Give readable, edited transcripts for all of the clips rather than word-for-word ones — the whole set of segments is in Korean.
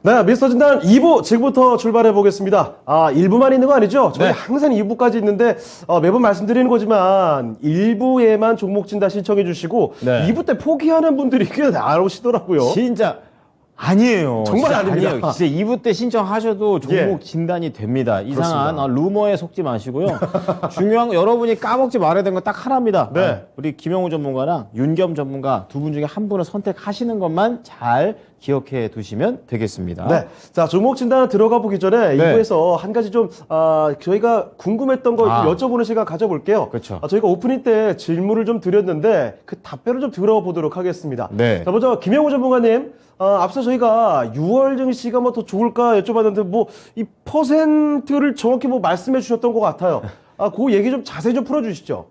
네, 미스터 진단 2부 지금부터 출발해 보겠습니다. 1부만 있는 거 아니죠? 저희 네. 항상 2부까지 있는데 매번 말씀드리는 거지만 1부에만 종목 진단 신청해 주시고 네. 2부 때 포기하는 분들이 꽤 나오시더라고요. 진짜 아니에요. 정말 진짜 아닙니다. 아니에요. 진짜 2부 때 신청하셔도 종목 예. 진단이 됩니다. 이상한 그렇습니다. 루머에 속지 마시고요. 중요한 거 여러분이 까먹지 말아야 되는 건 딱 하나입니다. 네. 우리 김영우 전문가랑 윤겸 전문가 두 분 중에 한 분을 선택하시는 것만 잘 기억해 두시면 되겠습니다. 네. 자, 종목 진단 들어가 보기 전에 네. 2부에서 한 가지 좀, 저희가 궁금했던 거 아. 여쭤보는 시간 가져볼게요. 그렇죠. 저희가 오프닝 때 질문을 좀 드렸는데 그 답변을 좀 들어보도록 하겠습니다. 네. 자, 먼저 김영우 전문가님, 앞서 저희가 6월 증시가 뭐 더 좋을까 여쭤봤는데 뭐 이 퍼센트를 정확히 뭐 말씀해 주셨던 것 같아요. 그 얘기 좀 자세히 좀 풀어주시죠.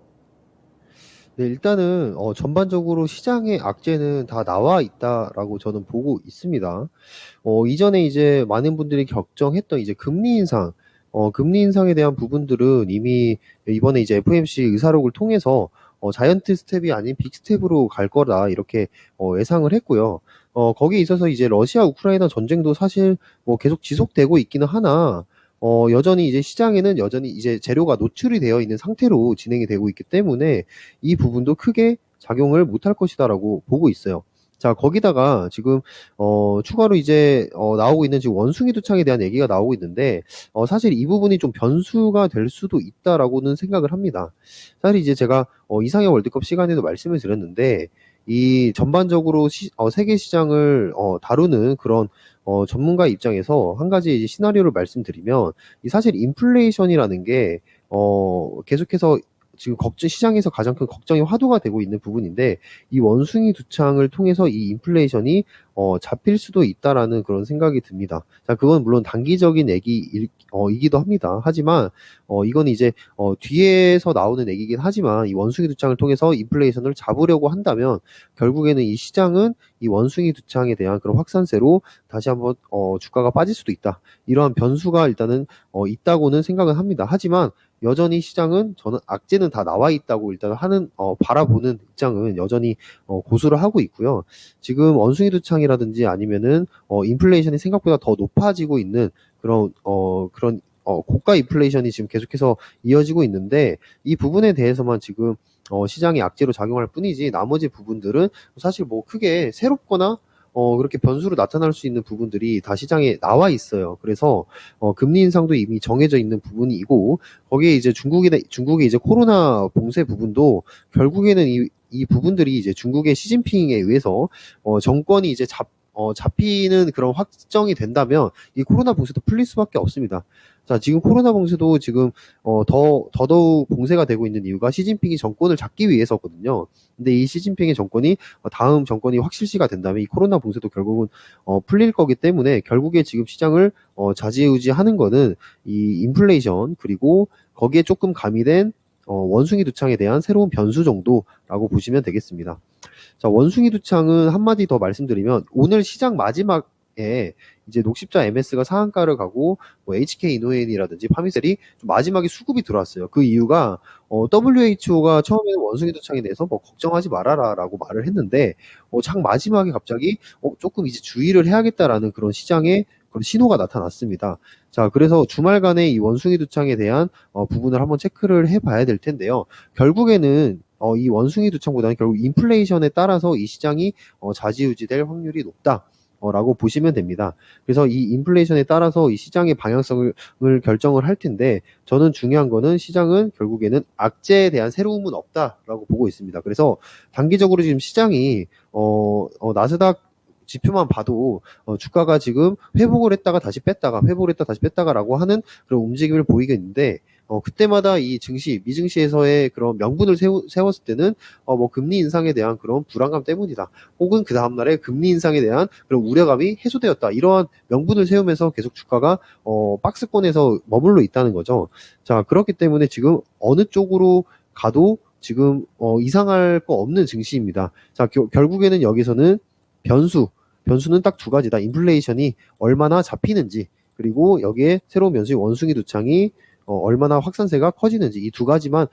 네, 일단은 전반적으로 시장의 악재는 다 나와 있다라고 저는 보고 있습니다. 이전에 이제 많은 분들이 걱정했던 이제 금리 인상에 대한 부분들은 이미 이번에 이제 FOMC 의사록을 통해서 자이언트 스텝이 아닌 빅 스텝으로 갈 거다 이렇게 예상을 했고요. 거기에 있어서 이제 러시아 우크라이나 전쟁도 사실 뭐 계속 지속되고 있기는 하나 여전히 이제 시장에는 여전히 이제 재료가 노출이 되어 있는 상태로 진행이 되고 있기 때문에 이 부분도 크게 작용을 못할 것이다라고 보고 있어요. 자, 거기다가 지금 추가로 이제 나오고 있는 지금 원숭이 두창에 대한 얘기가 나오고 있는데 사실 이 부분이 좀 변수가 될 수도 있다라고는 생각을 합니다. 사실 이제 제가 이상의 월드컵 시간에도 말씀을 드렸는데 이 전반적으로 세계 시장을 다루는 그런 전문가 입장에서 한 가지 이제 시나리오를 말씀드리면 이 사실 인플레이션이라는 게 계속해서 지금 시장에서 가장 큰 걱정이 화두가 되고 있는 부분인데 이 원숭이 두창을 통해서 이 인플레이션이 잡힐 수도 있다라는 그런 생각이 듭니다. 자, 그건 물론 단기적인 얘기이기도 합니다. 하지만 이건 이제 뒤에서 나오는 얘기긴 하지만 이 원숭이 두창을 통해서 인플레이션을 잡으려고 한다면 결국에는 이 시장은 이 원숭이 두창에 대한 그런 확산세로 다시 한번 주가가 빠질 수도 있다. 이러한 변수가 일단은 있다고는 생각은 합니다. 하지만 여전히 시장은 저는 악재는 다 나와 있다고 일단 바라보는 입장은 여전히 고수를 하고 있고요. 지금 원숭이 두창이라든지 아니면은 인플레이션이 생각보다 더 높아지고 있는 그런 고가 인플레이션이 지금 계속해서 이어지고 있는데 이 부분에 대해서만 지금 시장이 악재로 작용할 뿐이지 나머지 부분들은 사실 뭐 크게 새롭거나 그렇게 변수로 나타날 수 있는 부분들이 다 시장에 나와 있어요. 그래서 금리 인상도 이미 정해져 있는 부분이고 거기에 이제 중국의 이제 코로나 봉쇄 부분도 결국에는 이 부분들이 이제 중국의 시진핑에 의해서 정권이 이제 잡히는 그런 확정이 된다면 이 코로나 봉쇄도 풀릴 수밖에 없습니다. 자, 지금 코로나 봉쇄도 지금 더더욱 봉쇄가 되고 있는 이유가 시진핑이 정권을 잡기 위해서거든요. 근데 이 시진핑의 정권이 다음 정권이 확실시가 된다면 이 코로나 봉쇄도 결국은 풀릴 거기 때문에 결국에 지금 시장을 좌지우지하는 거는 이 인플레이션 그리고 거기에 조금 가미된 원숭이 두창에 대한 새로운 변수 정도라고 보시면 되겠습니다. 자, 원숭이 두창은 한마디 더 말씀드리면 오늘 시장 마지막에 이제 녹십자 MS가 상한가를 가고 뭐 HK 이노엔이라든지 파미셀이 좀 마지막에 수급이 들어왔어요. 그 이유가 WHO가 처음에는 원숭이 두창에 대해서 뭐 걱정하지 말아라라고 말을 했는데 장 마지막에 갑자기 조금 이제 주의를 해야겠다라는 그런 시장의 그런 신호가 나타났습니다. 자, 그래서 주말간에 이 원숭이 두창에 대한 부분을 한번 체크를 해봐야 될 텐데요. 결국에는 이 원숭이 두창보다는 결국 인플레이션에 따라서 이 시장이 좌지우지될 확률이 높다. 라고 보시면 됩니다. 그래서 이 인플레이션에 따라서 이 시장의 방향성을 결정을 할 텐데 저는 중요한 거는 시장은 결국에는 악재에 대한 새로움은 없다라고 보고 있습니다. 그래서 단기적으로 지금 시장이 나스닥 지표만 봐도 주가가 지금 회복을 했다가 다시 뺐다가 회복을 했다가 다시 뺐다가라고 하는 그런 움직임을 보이겠는데 그때마다 이 미증시에서의 그런 명분을 세웠을 때는 뭐 금리 인상에 대한 그런 불안감 때문이다. 혹은 그 다음날에 금리 인상에 대한 그런 우려감이 해소되었다. 이러한 명분을 세우면서 계속 주가가 박스권에서 머물러 있다는 거죠. 자, 그렇기 때문에 지금 어느 쪽으로 가도 지금 이상할 거 없는 증시입니다. 자, 결국에는 여기서는 변수는 딱 두 가지다. 인플레이션이 얼마나 잡히는지 그리고 여기에 새로운 변수의 원숭이 두창이 얼마나 확산세가 커지는지 이 두 가지만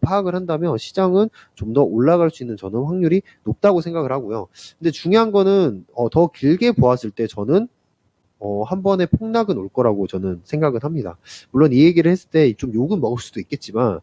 파악을 한다면 시장은 좀 더 올라갈 수 있는 저는 확률이 높다고 생각을 하고요. 근데 중요한 거는 더 길게 보았을 때 저는 한 번에 폭락은 올 거라고 저는 생각은 합니다. 물론 이 얘기를 했을 때 좀 욕은 먹을 수도 있겠지만,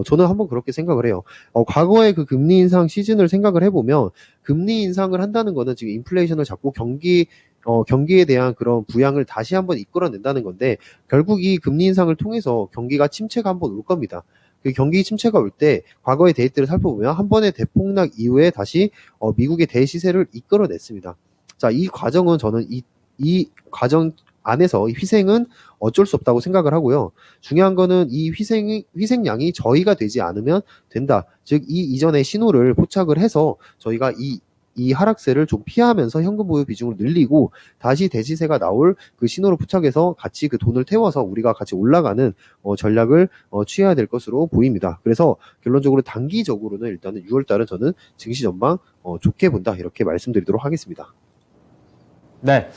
저는 한번 그렇게 생각을 해요. 과거의 그 금리 인상 시즌을 생각을 해보면, 금리 인상을 한다는 거는 지금 인플레이션을 잡고 경기에 대한 그런 부양을 다시 한번 이끌어낸다는 건데, 결국 이 금리 인상을 통해서 경기가 침체가 한번 올 겁니다. 그 경기 침체가 올 때 과거의 데이터를 살펴보면 한 번의 대폭락 이후에 다시 미국의 대시세를 이끌어냈습니다. 자, 이 과정은 저는 이 과정 안에서 이 희생은 어쩔 수 없다고 생각을 하고요. 중요한 거는 이 희생양이 저희가 되지 않으면 된다. 즉, 이 이전의 신호를 포착을 해서 저희가 이 하락세를 좀 피하면서 현금 보유 비중을 늘리고 다시 대시세가 나올 그 신호를 포착해서 같이 그 돈을 태워서 우리가 같이 올라가는 전략을 취해야 될 것으로 보입니다. 그래서 결론적으로 단기적으로는 일단은 6월 달은 저는 증시 전망 좋게 본다 이렇게 말씀드리도록 하겠습니다. 네.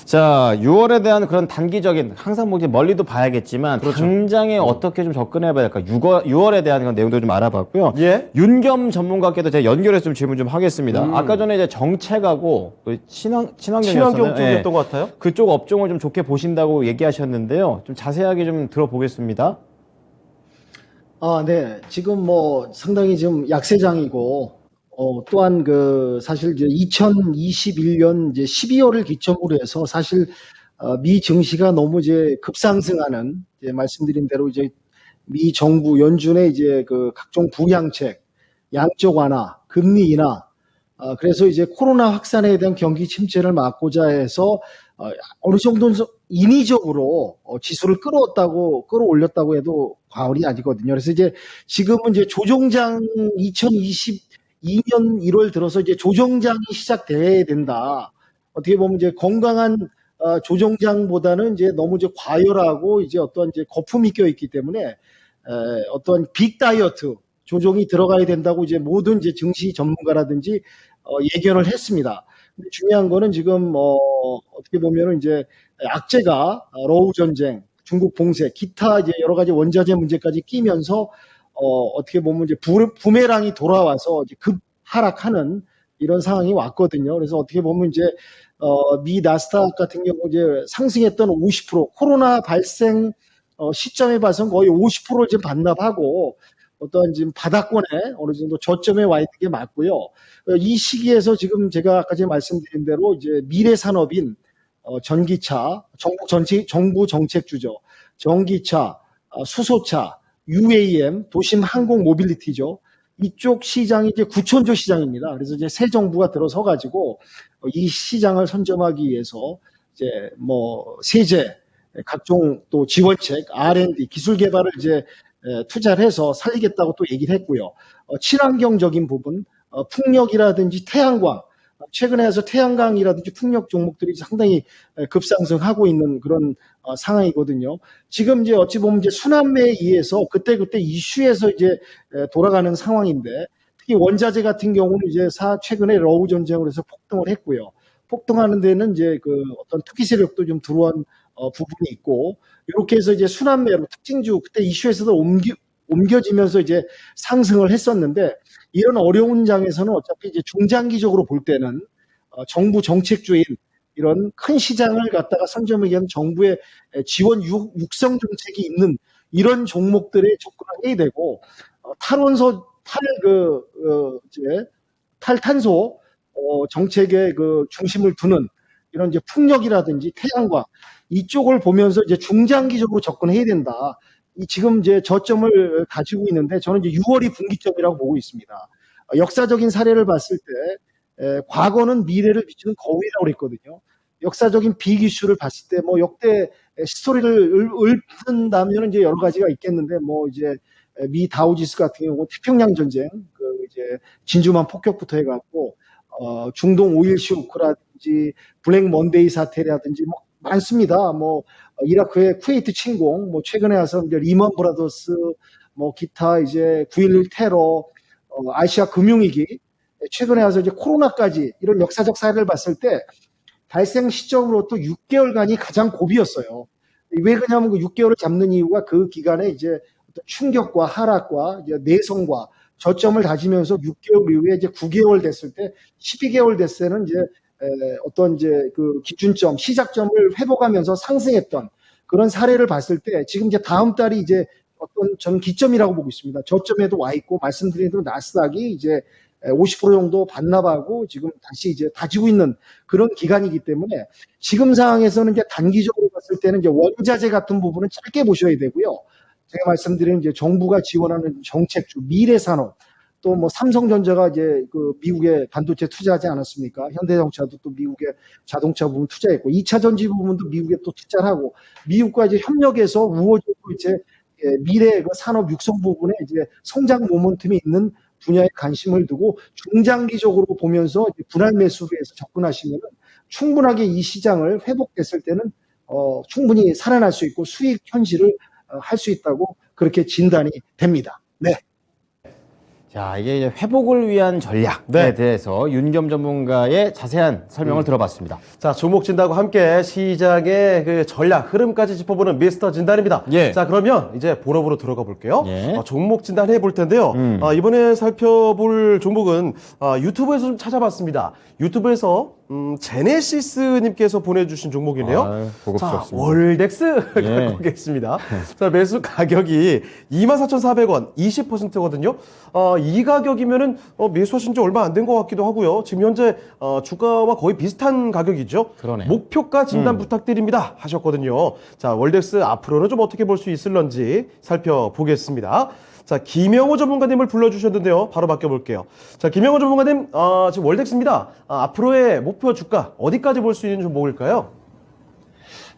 자, 6월에 대한 그런 단기적인, 항상 뭐 이제 멀리도 봐야겠지만, 당장에 어떻게 좀 접근해 봐야 될까? 6월에 대한 그런 내용도 좀 알아봤고요. 예. 윤겸 전문가께도 제가 연결해서 좀 질문 좀 하겠습니다. 아까 전에 이제 정책하고 친환경 쪽이었던 것 같아요. 그쪽 업종을 좀 좋게 보신다고 얘기하셨는데요. 좀 자세하게 좀 들어보겠습니다. 네. 지금 뭐 상당히 지금 약세장이고, 또한 사실 이제 2021년 이제 12월을 기점으로 해서 사실, 미 증시가 너무 이제 급상승하는, 이제 말씀드린 대로 이제 미 정부 연준의 이제 그 각종 부양책, 양적 완화, 금리 인하, 그래서 이제 코로나 확산에 대한 경기 침체를 막고자 해서, 어느 정도는 인위적으로 지수를 끌어올렸다고 해도 과언이 아니거든요. 그래서 이제 지금은 이제 조정장 2022년 1월 들어서 이제 조정장이 시작돼야 된다. 어떻게 보면 이제 건강한 조정장보다는 이제 너무 이제 과열하고 이제 어떤 이제 거품이 껴있기 때문에 어떤 빅 다이어트 조정이 들어가야 된다고 이제 모든 이제 증시 전문가라든지 예견을 했습니다. 근데 중요한 거는 지금 어떻게 보면은 이제 악재가 러우 전쟁, 중국 봉쇄, 기타 이제 여러 가지 원자재 문제까지 끼면서 어떻게 보면 이제 부메랑이 돌아와서 이제 급 하락하는 이런 상황이 왔거든요. 그래서 어떻게 보면 이제 미 나스닥 같은 경우 이제 상승했던 50% 코로나 발생 시점에 봐서는 거의 50%를 지금 반납하고 어떤 지금 바닥권에 어느 정도 저점에 와 있는 게 맞고요. 이 시기에서 지금 제가 아까 전에 말씀드린 대로 이제 미래 산업인 전기차, 정부 정책주죠. 전기차, 수소차, UAM, 도심 항공 모빌리티죠. 이쪽 시장이 이제 9천조 시장입니다. 그래서 이제 새 정부가 들어서 가지고 이 시장을 선점하기 위해서 이제 뭐 세제, 각종 또 지원책, R&D, 기술 개발을 이제 투자를 해서 살리겠다고 또 얘기를 했고요. 친환경적인 부분, 풍력이라든지 태양광, 최근에 와서 태양광이라든지 풍력 종목들이 상당히 급상승하고 있는 그런 상황이거든요. 지금 이제 어찌 보면 이제 순환매에 의해서 그때그때 이슈에서 이제 돌아가는 상황인데 특히 원자재 같은 경우는 이제 최근에 러우 전쟁으로 해서 폭등을 했고요. 폭등하는 데는 이제 그 어떤 투기 세력도 좀 들어온 부분이 있고 이렇게 해서 이제 순환매로 특징주 그때 이슈에서도 옮겨지면서 이제 상승을 했었는데 이런 어려운 장에서는 어차피 이제 중장기적으로 볼 때는 정부 정책주인 이런 큰 시장을 갖다가 선점하기 위한 정부의 지원 육성 정책이 있는 이런 종목들에 접근을 해야 되고 탈탄소 정책의 그 중심을 두는 이런 이제 풍력이라든지 태양광 이쪽을 보면서 이제 중장기적으로 접근해야 된다. 지금 이제 저점을 가지고 있는데 저는 이제 6월이 분기점이라고 보고 있습니다. 역사적인 사례를 봤을 때 과거는 미래를 비추는 거울이라고 그랬거든요. 역사적인 빅 이슈를 봤을 때 뭐 역대 스토리를 읊는다면 이제 여러 가지가 있겠는데 뭐 이제 미 다우지수 같은 경우 태평양 전쟁 그 이제 진주만 폭격부터 해갖고 중동 오일 쇼크라든지 블랙 먼데이 사태라든지 뭐 많습니다. 뭐 이라크의 쿠웨이트 침공, 뭐 최근에 와서 이제 리먼 브라더스, 뭐 기타 이제 9.11 테러, 아시아 금융위기, 최근에 와서 이제 코로나까지 이런 역사적 사례를 봤을 때 발생 시점으로 또 6개월간이 가장 고비였어요. 왜 그러냐면 그 6개월을 잡는 이유가 그 기간에 이제 어떤 충격과 하락과 이제 내성과 저점을 다지면서 6개월 이후에 이제 9개월 됐을 때, 12개월 됐을 때는 이제 어떤 이제 그 기준점, 시작점을 회복하면서 상승했던 그런 사례를 봤을 때 지금 이제 다음 달이 이제 어떤 저는 기점이라고 보고 있습니다. 저점에도 와 있고 말씀드린 대로 나스닥이 이제 50% 정도 반납하고 지금 다시 이제 다지고 있는 그런 기간이기 때문에 지금 상황에서는 이제 단기적으로 봤을 때는 이제 원자재 같은 부분은 짧게 보셔야 되고요. 제가 말씀드린 이제 정부가 지원하는 정책주, 미래산업, 또 뭐 삼성전자가 이제 그 미국에 반도체 투자하지 않았습니까? 현대자동차도 또 미국에 자동차 부분 투자했고, 2차 전지 부분도 미국에 또 투자를 하고, 미국과 이제 협력해서 우호적으로 이제 미래 그 산업 육성 부분에 이제 성장 모멘텀이 있는 분야에 관심을 두고 중장기적으로 보면서 분할 매수로 해서 접근하시면 충분하게 이 시장을 회복됐을 때는 충분히 살아날 수 있고 수익 현실을 할 수 있다고 그렇게 진단이 됩니다. 네. 자, 이게 이제 회복을 위한 전략에 네. 대해서 윤겸 전문가의 자세한 설명을 들어봤습니다. 자, 종목 진단과 함께 시장의 그 전략, 흐름까지 짚어보는 미스터 진단입니다. 예. 자, 그러면 이제 본업으로 들어가 볼게요. 예. 종목 진단 해볼 텐데요. 이번에 살펴볼 종목은 유튜브에서 좀 찾아봤습니다. 유튜브에서 제네시스님께서 보내주신 종목이네요. 아유, 자, 고급스럽습니다. 월덱스 예. 갖고 계십니다. 자, 매수 가격이 24,400원, 20%거든요. 이 가격이면은 매수하신 지 얼마 안 된 것 같기도 하고요. 지금 현재 주가와 거의 비슷한 가격이죠. 그러네요. 목표가 진단 부탁드립니다 하셨거든요. 자, 월덱스 앞으로는 좀 어떻게 볼 수 있을런지 살펴보겠습니다. 자, 김영호 전문가님을 불러주셨는데요. 바로 바뀌어볼게요. 자, 김영호 전문가님, 지금 월덱스입니다. 앞으로의 목표 주가 어디까지 볼 수 있는 종목일까요?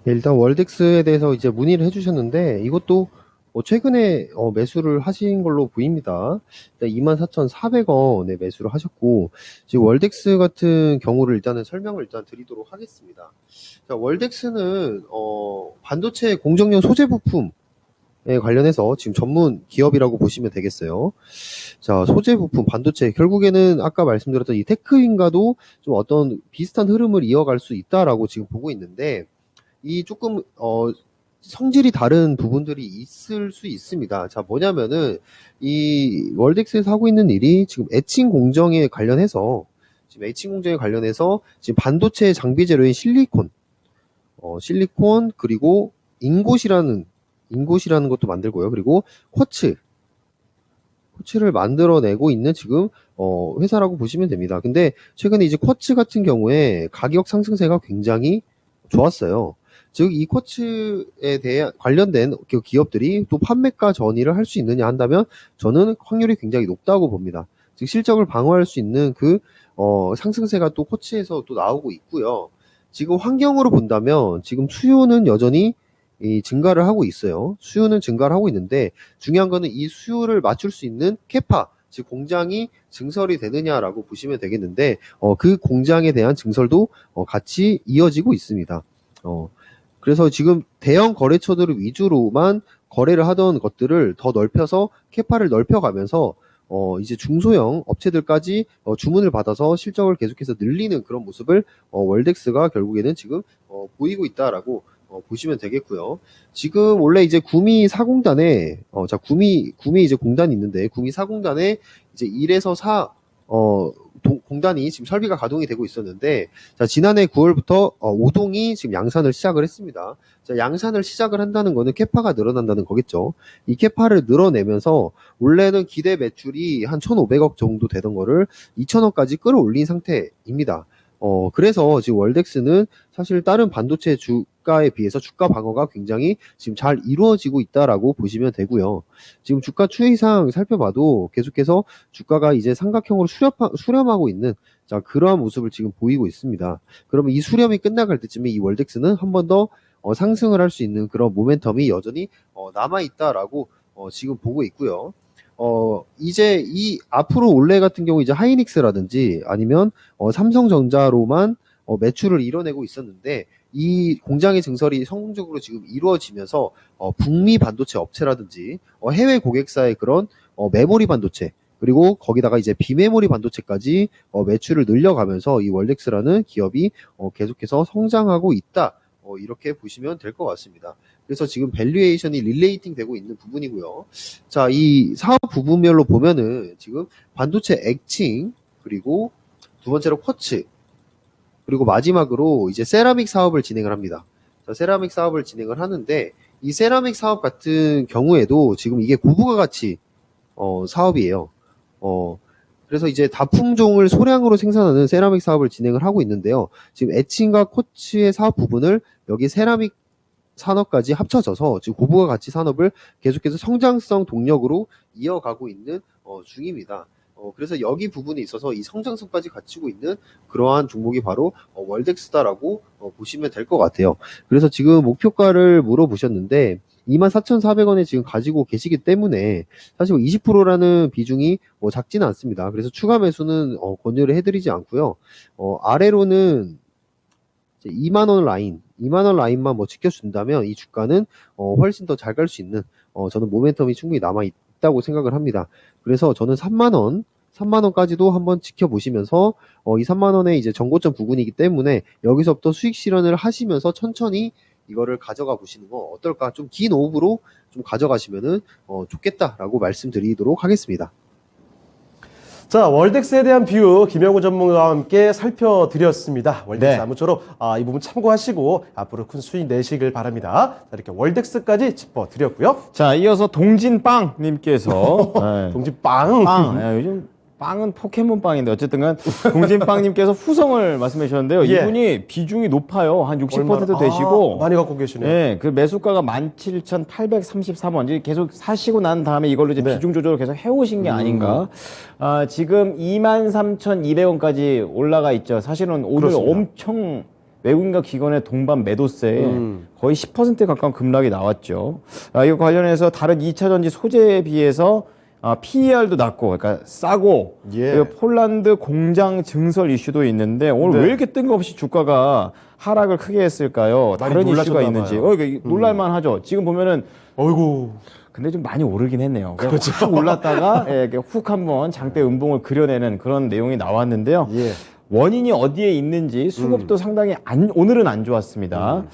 네, 일단 월덱스에 대해서 이제 문의를 해주셨는데 이것도 최근에 매수를 하신 걸로 보입니다. 24,400원에 매수를 하셨고 지금 월덱스 같은 경우를 일단은 설명을 일단 드리도록 하겠습니다. 자, 월덱스는 반도체 공정용 소재 부품에 관련해서 지금 전문 기업이라고 보시면 되겠어요. 자, 소재 부품, 반도체 결국에는 아까 말씀드렸던 이 테크윈과도 좀 어떤 비슷한 흐름을 이어갈 수 있다라고 지금 보고 있는데 이 조금 성질이 다른 부분들이 있을 수 있습니다. 자, 뭐냐면은 이 월덱스에서 하고 있는 일이 지금 애칭 공정에 관련해서 지금 반도체 장비 재료인 실리콘 그리고 인곳이라는 것도 만들고요. 그리고 쿼츠를 만들어내고 있는 지금 회사라고 보시면 됩니다. 근데 최근에 이제 쿼츠 같은 경우에 가격 상승세가 굉장히 좋았어요. 즉 이 쿼츠에 대해 관련된 기업들이 또 판매가 전이를 할 수 있느냐 한다면 저는 확률이 굉장히 높다고 봅니다. 즉 실적을 방어할 수 있는 그 상승세가 또 쿼츠에서 또 나오고 있고요. 지금 환경으로 본다면 지금 수요는 여전히 증가를 하고 있어요. 수요는 증가를 하고 있는데 중요한 거는 이 수요를 맞출 수 있는 캐파, 즉 공장이 증설이 되느냐라고 보시면 되겠는데 그 공장에 대한 증설도 같이 이어지고 있습니다. 그래서 지금 대형 거래처들을 위주로만 거래를 하던 것들을 더 넓혀서 캐파를 넓혀가면서 이제 중소형 업체들까지 주문을 받아서 실적을 계속해서 늘리는 그런 모습을 월덱스가 결국에는 지금 보이고 있다라고 보시면 되겠고요. 지금 원래 이제 구미 사공단에 구미 이제 공단이 있는데 구미 사공단에 이제 1에서 4 공단이 지금 설비가 가동이 되고 있었는데 자, 지난해 9월부터 5동이 지금 양산을 시작을 했습니다. 자, 양산을 시작을 한다는 거는 캐파가 늘어난다는 거겠죠. 이 캐파를 늘어내면서 원래는 기대 매출이 한 1,500억 정도 되던 거를 2,000억까지 끌어올린 상태입니다. 그래서 지금 월덱스는 사실 다른 반도체 주가에 비해서 주가 방어가 굉장히 지금 잘 이루어지고 있다라고 보시면 되고요. 지금 주가 추이상 살펴봐도 계속해서 주가가 이제 삼각형으로 수렴하고 있는 그러한 모습을 지금 보이고 있습니다. 그러면 이 수렴이 끝나갈 때쯤에 이 월덱스는 한 번 더 상승을 할 수 있는 그런 모멘텀이 여전히 남아있다라고 지금 보고 있고요. 이제 이 앞으로 올해 같은 경우 이제 하이닉스라든지 아니면 삼성전자로만 매출을 이뤄내고 있었는데 이 공장의 증설이 성공적으로 지금 이루어지면서 북미 반도체 업체라든지 해외 고객사의 그런 메모리 반도체 그리고 거기다가 이제 비메모리 반도체까지 매출을 늘려가면서 이 월덱스라는 기업이 계속해서 성장하고 있다. 이렇게 보시면 될 것 같습니다. 그래서 지금 밸류에이션이 릴레이팅 되고 있는 부분이고요. 자, 이 사업 부분별로 보면은 지금 반도체 액칭, 그리고 두 번째로 쿼츠, 그리고 마지막으로 이제 세라믹 사업을 진행을 합니다. 자, 세라믹 사업을 진행을 하는데 이 세라믹 사업 같은 경우에도 지금 이게 고부가 가치 사업이에요. 그래서 이제 다품종을 소량으로 생산하는 세라믹 사업을 진행을 하고 있는데요. 지금 에칭과 코츠의 사업 부분을 여기 세라믹 산업까지 합쳐져서 지금 고부가 가치 산업을 계속해서 성장성 동력으로 이어가고 있는 중입니다. 그래서 여기 부분에 있어서 이 성장성까지 갖추고 있는 그러한 종목이 바로 월덱스다라고 보시면 될 것 같아요. 그래서 지금 목표가를 물어보셨는데 24,400원에 지금 가지고 계시기 때문에 사실 20%라는 비중이 작지는 않습니다. 그래서 추가 매수는 권유를 해드리지 않고요. 아래로는 2만원 라인만 지켜준다면 이 주가는 훨씬 더 잘 갈 수 있는 저는 모멘텀이 충분히 남아있다고 생각을 합니다. 그래서 저는 3만원까지도 한번 지켜보시면서 이 3만원의 이제 정고점 부근이기 때문에 여기서부터 수익 실현을 하시면서 천천히 이거를 가져가 보시는 거 어떨까? 좀 긴 호흡으로 좀 가져가시면은 좋겠다라고 말씀드리도록 하겠습니다. 자, 월덱스에 대한 비유 김영우 전문가와 함께 살펴드렸습니다. 월덱스 네. 아무쪼록 이 부분 참고하시고 앞으로 큰 수익 내시길 바랍니다. 자, 이렇게 월덱스까지 짚어드렸고요. 자, 이어서 동진빵님께서 네. 동지빵. 빵. 요즘 빵은 포켓몬빵인데 어쨌든 간 동진빵님께서 후성을 말씀해 주셨는데요. 예. 이분이 비중이 높아요. 한 60% 얼마나- 되시고 많이 갖고 계시네요. 네, 그 매수가가 17,833원. 이제 계속 사시고 난 다음에 이걸로 이제 네. 비중 조절을 계속 해오신 게 아닌가. 지금 23,200원까지 올라가 있죠. 사실은 오늘 그렇습니다. 엄청 외국인과 기관의 동반 매도세에 거의 10% 가까운 급락이 나왔죠. 이거 관련해서 다른 2차전지 소재에 비해서 PER도 낮고, 그러니까 싸고, 예. 그리고 폴란드 공장 증설 이슈도 있는데 오늘 네. 왜 이렇게 뜬금없이 주가가 하락을 크게 했을까요? 많이 다른 이슈가 놀라셨나 있는지. 봐요. 이거 놀랄만 하죠. 지금 보면은 어이구. 근데 좀 많이 오르긴 했네요. 그냥 그렇죠. 확 올랐다가 이렇게 훅 한번 장대 음봉을 그려내는 그런 내용이 나왔는데요. 예. 원인이 어디에 있는지 수급도 상당히 오늘은 안 좋았습니다.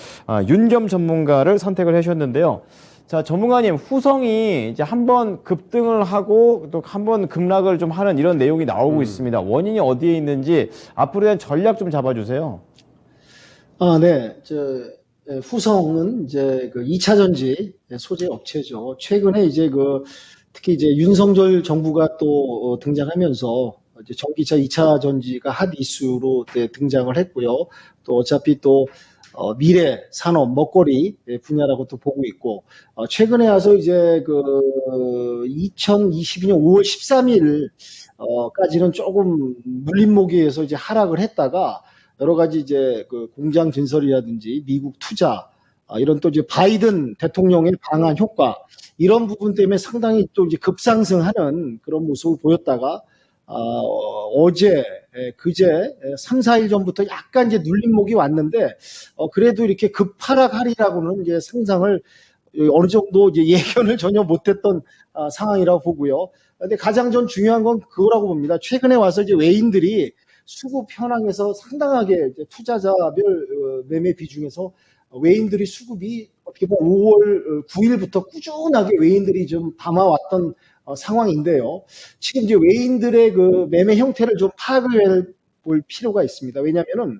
윤겸 전문가를 선택을 하셨는데요. 자, 전문가님, 후성이 이제 한번 급등을 하고 또 한번 급락을 좀 하는 이런 내용이 나오고 있습니다. 원인이 어디에 있는지 앞으로에 대한 전략 좀 잡아주세요. 네. 후성은 이제 그 2차 전지 소재 업체죠. 최근에 이제 특히 이제 윤석열 정부가 또 등장하면서 이제 전기차 2차 전지가 핫 이슈로 등장을 했고요. 또 어차피 또 미래 산업 먹거리 분야라고 또 보고 있고, 최근에 와서 이제 2022년 5월 13일 까지는 조금 눌림목이에서 이제 하락을 했다가 여러 가지 이제 공장 증설이라든지 미국 투자, 이런 또 이제 바이든 대통령의 방한 효과, 이런 부분 때문에 상당히 또 이제 급상승하는 그런 모습을 보였다가 어제, 그제 3, 4일 전부터 약간 이제 눌림목이 왔는데, 그래도 이렇게 급하락하리라고는 이제 상상을 어느 정도 이제 예견을 전혀 못했던 상황이라고 보고요. 근데 가장 전 중요한 건 그거라고 봅니다. 최근에 와서 이제 외인들이 수급 현황에서 상당하게 이제 투자자별 매매 비중에서 외인들이 수급이 어떻게 보면 5월 9일부터 꾸준하게 외인들이 좀 담아왔던 상황인데요. 지금 이제 외인들의 매매 형태를 좀 파악을 볼 필요가 있습니다. 왜냐면은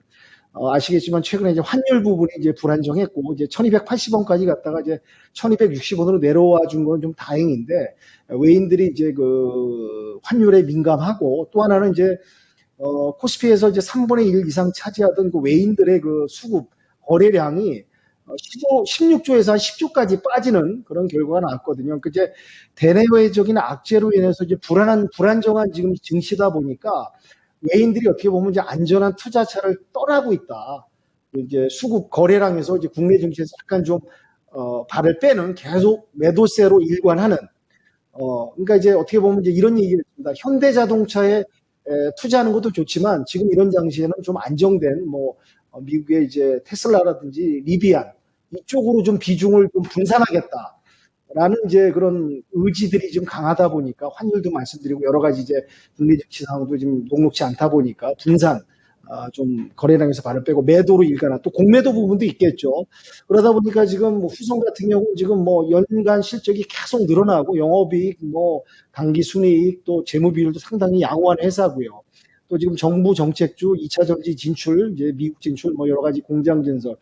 아시겠지만 최근에 이제 환율 부분이 이제 불안정했고 이제 1280원까지 갔다가 이제 1260원으로 내려와 준 건 좀 다행인데, 외인들이 이제 환율에 민감하고, 또 하나는 이제 코스피에서 이제 3분의 1 이상 차지하던 외인들의 수급 거래량이 16조에서 한 10조까지 빠지는 그런 결과가 나왔거든요. 이제 대내외적인 악재로 인해서 이제 불안정한 지금 증시다 보니까 외인들이 어떻게 보면 이제 안전한 투자차를 떠나고 있다. 이제 수급 거래량에서 이제 국내 증시에서 약간 좀 발을 빼는, 계속 매도세로 일관하는. 그러니까 이제 어떻게 보면 이제 이런 얘기를 했습니다. 현대자동차에 투자하는 것도 좋지만 지금 이런 장시에는 좀 안정된 미국의 이제 테슬라라든지 리비안 이쪽으로 좀 비중을 좀 분산하겠다라는 이제 그런 의지들이 좀 강하다 보니까, 환율도 말씀드리고 여러 가지 이제 국내 증시 상황도 지금 녹록지 않다 보니까 분산, 좀 거래량에서 발을 빼고 매도로 일가나, 또 공매도 부분도 있겠죠. 그러다 보니까 지금 후성 같은 경우 지금 연간 실적이 계속 늘어나고 영업이익, 당기 순이익, 또 재무 비율도 상당히 양호한 회사고요. 또 지금 정부 정책주 2차 전지 진출, 이제 미국 진출, 뭐 여러 가지 공장 증설,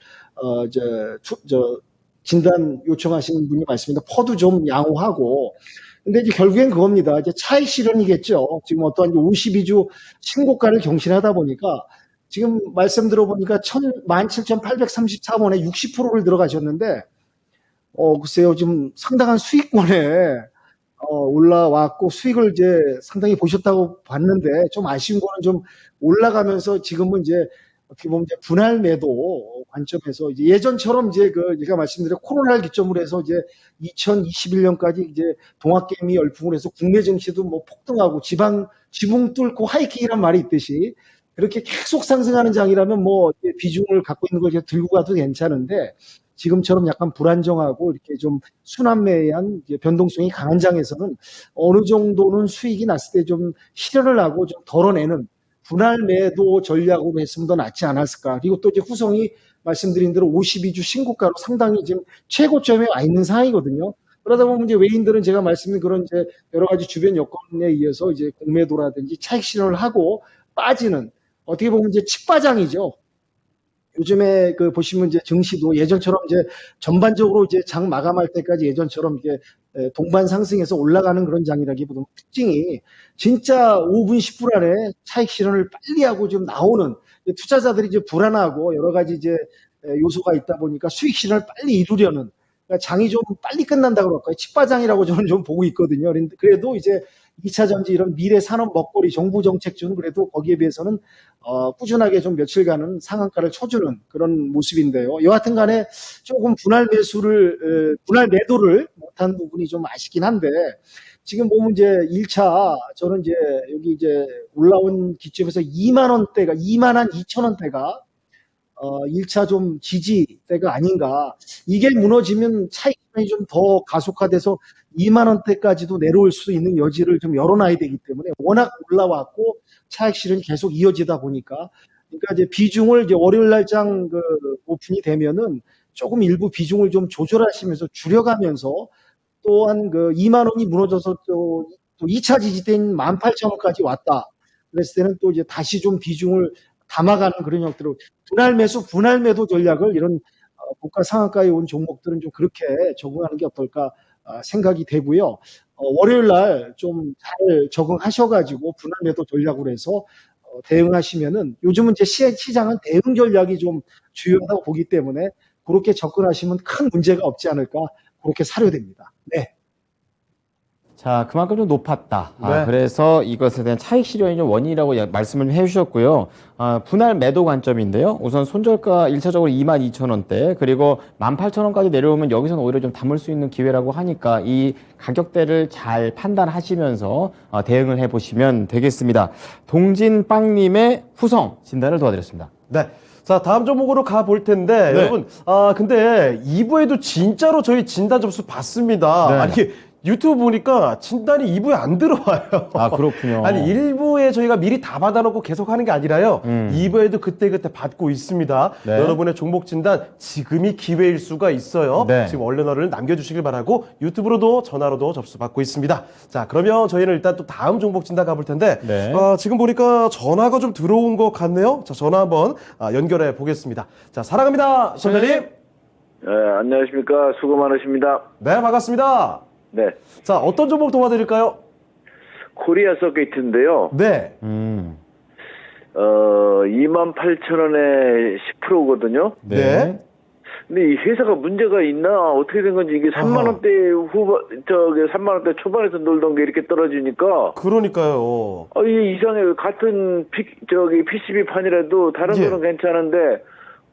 진단 요청하시는 분이 말씀인데 퍼도 좀 양호하고. 근데 이제 결국엔 그겁니다. 이제 차익 실현이겠죠. 지금 어떠한 52주 신고가를 경신하다 보니까 지금 말씀 들어보니까 17,834원에 60%를 들어가셨는데, 글쎄요, 지금 상당한 수익권에 올라왔고 수익을 이제 상당히 보셨다고 봤는데 좀 아쉬운 거는 좀 올라가면서 지금은 이제 어떻게 보면 이제 분할 매도 관점에서 이제 예전처럼 이제 제가 말씀드린 코로나를 기점으로 해서 이제 2021년까지 이제 동학개미 열풍을 해서 국내 증시도 뭐 폭등하고 지붕 뚫고 하이킹이란 말이 있듯이 그렇게 계속 상승하는 장이라면 뭐 비중을 갖고 있는 걸 이제 들고 가도 괜찮은데 지금처럼 약간 불안정하고 이렇게 좀 순환매한 변동성이 강한 장에서는 어느 정도는 수익이 났을 때 좀 실현을 하고 좀 덜어내는 분할 매도 전략으로 했으면 더 낫지 않았을까. 그리고 또 이제 후성이 말씀드린 대로 52주 신고가로 상당히 지금 최고점에 와 있는 상황이거든요. 그러다 보면 이제 외인들은 제가 말씀드린 그런 이제 여러 가지 주변 여건에 의해서 이제 공매도라든지 차익 실현을 하고 빠지는 어떻게 보면 이제 칡바장이죠. 요즘에 보시면 이제 증시도 예전처럼 이제 전반적으로 이제 장 마감할 때까지 예전처럼 이게 동반 상승해서 올라가는 그런 장이라기보다는 특징이 진짜 5분 10분 안에 차익 실현을 빨리 하고 좀 나오는 투자자들이 이제 불안하고 여러 가지 이제 요소가 있다 보니까 수익 실현을 빨리 이루려는 그러니까 장이 좀 빨리 끝난다고 그럴까요? 칡바장이라고 저는 좀 보고 있거든요. 그래도 이제 2차 전지 이런 미래 산업 먹거리 정부 정책주는 그래도 거기에 비해서는 꾸준하게 좀 며칠간은 상한가를 쳐주는 그런 모습인데요. 여하튼 간에 조금 분할 매도를 못한 부분이 좀 아쉽긴 한데 지금 보면 이제 1차 저는 이제 여기 이제 올라온 기점에서 2만 원대가 2만 2천 원대가 1차 좀 지지대가 아닌가. 이게 무너지면 차익이 좀 더 가속화돼서 2만 원대까지도 내려올 수 있는 여지를 좀 열어놔야 되기 때문에 워낙 올라왔고 차익 실현이 계속 이어지다 보니까 그러니까 이제 비중을 이제 월요일 날장 오픈이 되면은 조금 일부 비중을 좀 조절하시면서 줄여가면서 또한 2만 원이 무너져서 또 2차 지지대인 18,000원까지 왔다. 그랬을 때는 또 이제 다시 좀 비중을 담아가는 그런 형태로 분할 매도 전략을 이런 고가 상한가에 온 종목들은 좀 그렇게 적응하는 게 어떨까 생각이 되고요. 월요일 날 좀 잘 적응하셔가지고 분할 매도 전략으로 해서 대응하시면은 요즘은 이제 시장은 대응 전략이 좀 중요하다고 보기 때문에 그렇게 접근하시면 큰 문제가 없지 않을까 그렇게 사료됩니다. 네. 자, 그만큼 좀 높았다. 네. 그래서 이것에 대한 차익 실현이 좀 원인이라고 말씀을 해주셨고요. 분할 매도 관점인데요. 우선 손절가 1차적으로 22,000원대, 그리고 18,000원까지 내려오면 여기서는 오히려 좀 담을 수 있는 기회라고 하니까 이 가격대를 잘 판단하시면서 대응을 해보시면 되겠습니다. 동진빵님의 후성 진단을 도와드렸습니다. 네. 자, 다음 종목으로 가볼 텐데, 네. 여러분, 근데 2부에도 진짜로 저희 진단 접수 받습니다. 네. 아니, 유튜브 보니까 진단이 2부에 안 들어와요. 아, 그렇군요. 아니, 1부에 저희가 미리 다 받아놓고 계속 하는 게 아니라요. 2부에도 그때그때 받고 있습니다. 네. 여러분의 종목 진단 지금이 기회일 수가 있어요. 네. 지금 얼른 남겨주시길 바라고 유튜브로도 전화로도 접수받고 있습니다. 자, 그러면 저희는 일단 또 다음 종목 진단 가볼 텐데, 네. 지금 보니까 전화가 좀 들어온 것 같네요. 자, 전화 한번 연결해 보겠습니다. 자, 사랑합니다. 선배님. 네, 안녕하십니까. 수고 많으십니다. 네, 반갑습니다. 네. 자, 어떤 종목 도와드릴까요? 코리아 서킷인데요. 네. 28,000원에 10%거든요. 네. 근데 이 회사가 문제가 있나? 어떻게 된 건지 이게 3만원대 3만원대 초반에서 놀던 게 이렇게 떨어지니까. 그러니까요. 이게 이상해요. 같은 PCB 판이라도 다른 예. 거는 괜찮은데,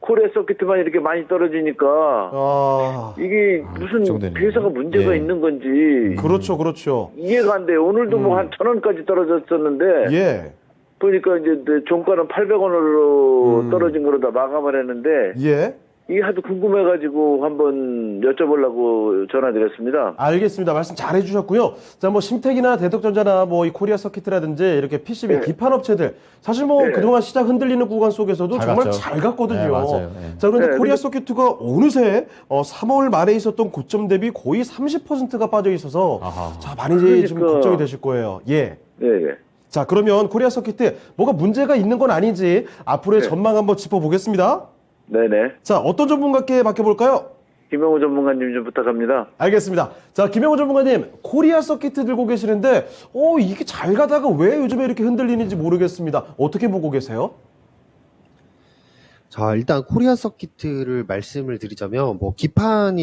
코리아 서킷만 이렇게 많이 떨어지니까. 이게 무슨 걱정되네요. 회사가 문제가 예. 있는 건지. 그렇죠, 그렇죠. 이해가 안 돼요. 오늘도 뭐 한 1,000원까지 떨어졌었는데 예. 보니까 이제 종가는 800원으로 떨어진 거로 다 마감을 했는데 예. 이게 하도 궁금해가지고 한번 여쭤보려고 전화드렸습니다. 알겠습니다. 말씀 잘 해주셨고요. 자, 뭐 심택이나 대덕전자나 뭐 이 코리아 서킷이라든지 이렇게 PCB 네. 기판 업체들 사실 뭐 네. 그동안 시장 흔들리는 구간 속에서도 잘 정말 갔죠. 잘 갔거든요. 네, 맞아요. 네. 자, 그런데 네, 코리아 근데- 서킷가 어느새 3월 말에 있었던 고점 대비 거의 30%가 빠져 있어서 아하. 자, 많이 이제 좀 그러니까. 걱정이 되실 거예요. 예. 네. 자, 그러면 코리아 서킷 뭐가 문제가 있는 건 아닌지 앞으로의 네. 전망 한번 짚어보겠습니다. 네네. 자, 어떤 전문가께 맡겨볼까요? 김영우 전문가님 좀 부탁합니다. 알겠습니다. 자, 김영호 전문가님, 코리아 서킷 들고 계시는데, 이게 잘 가다가 왜 요즘에 이렇게 흔들리는지 모르겠습니다. 어떻게 보고 계세요? 자, 일단 코리아 서킷을 말씀을 드리자면, 뭐, 기판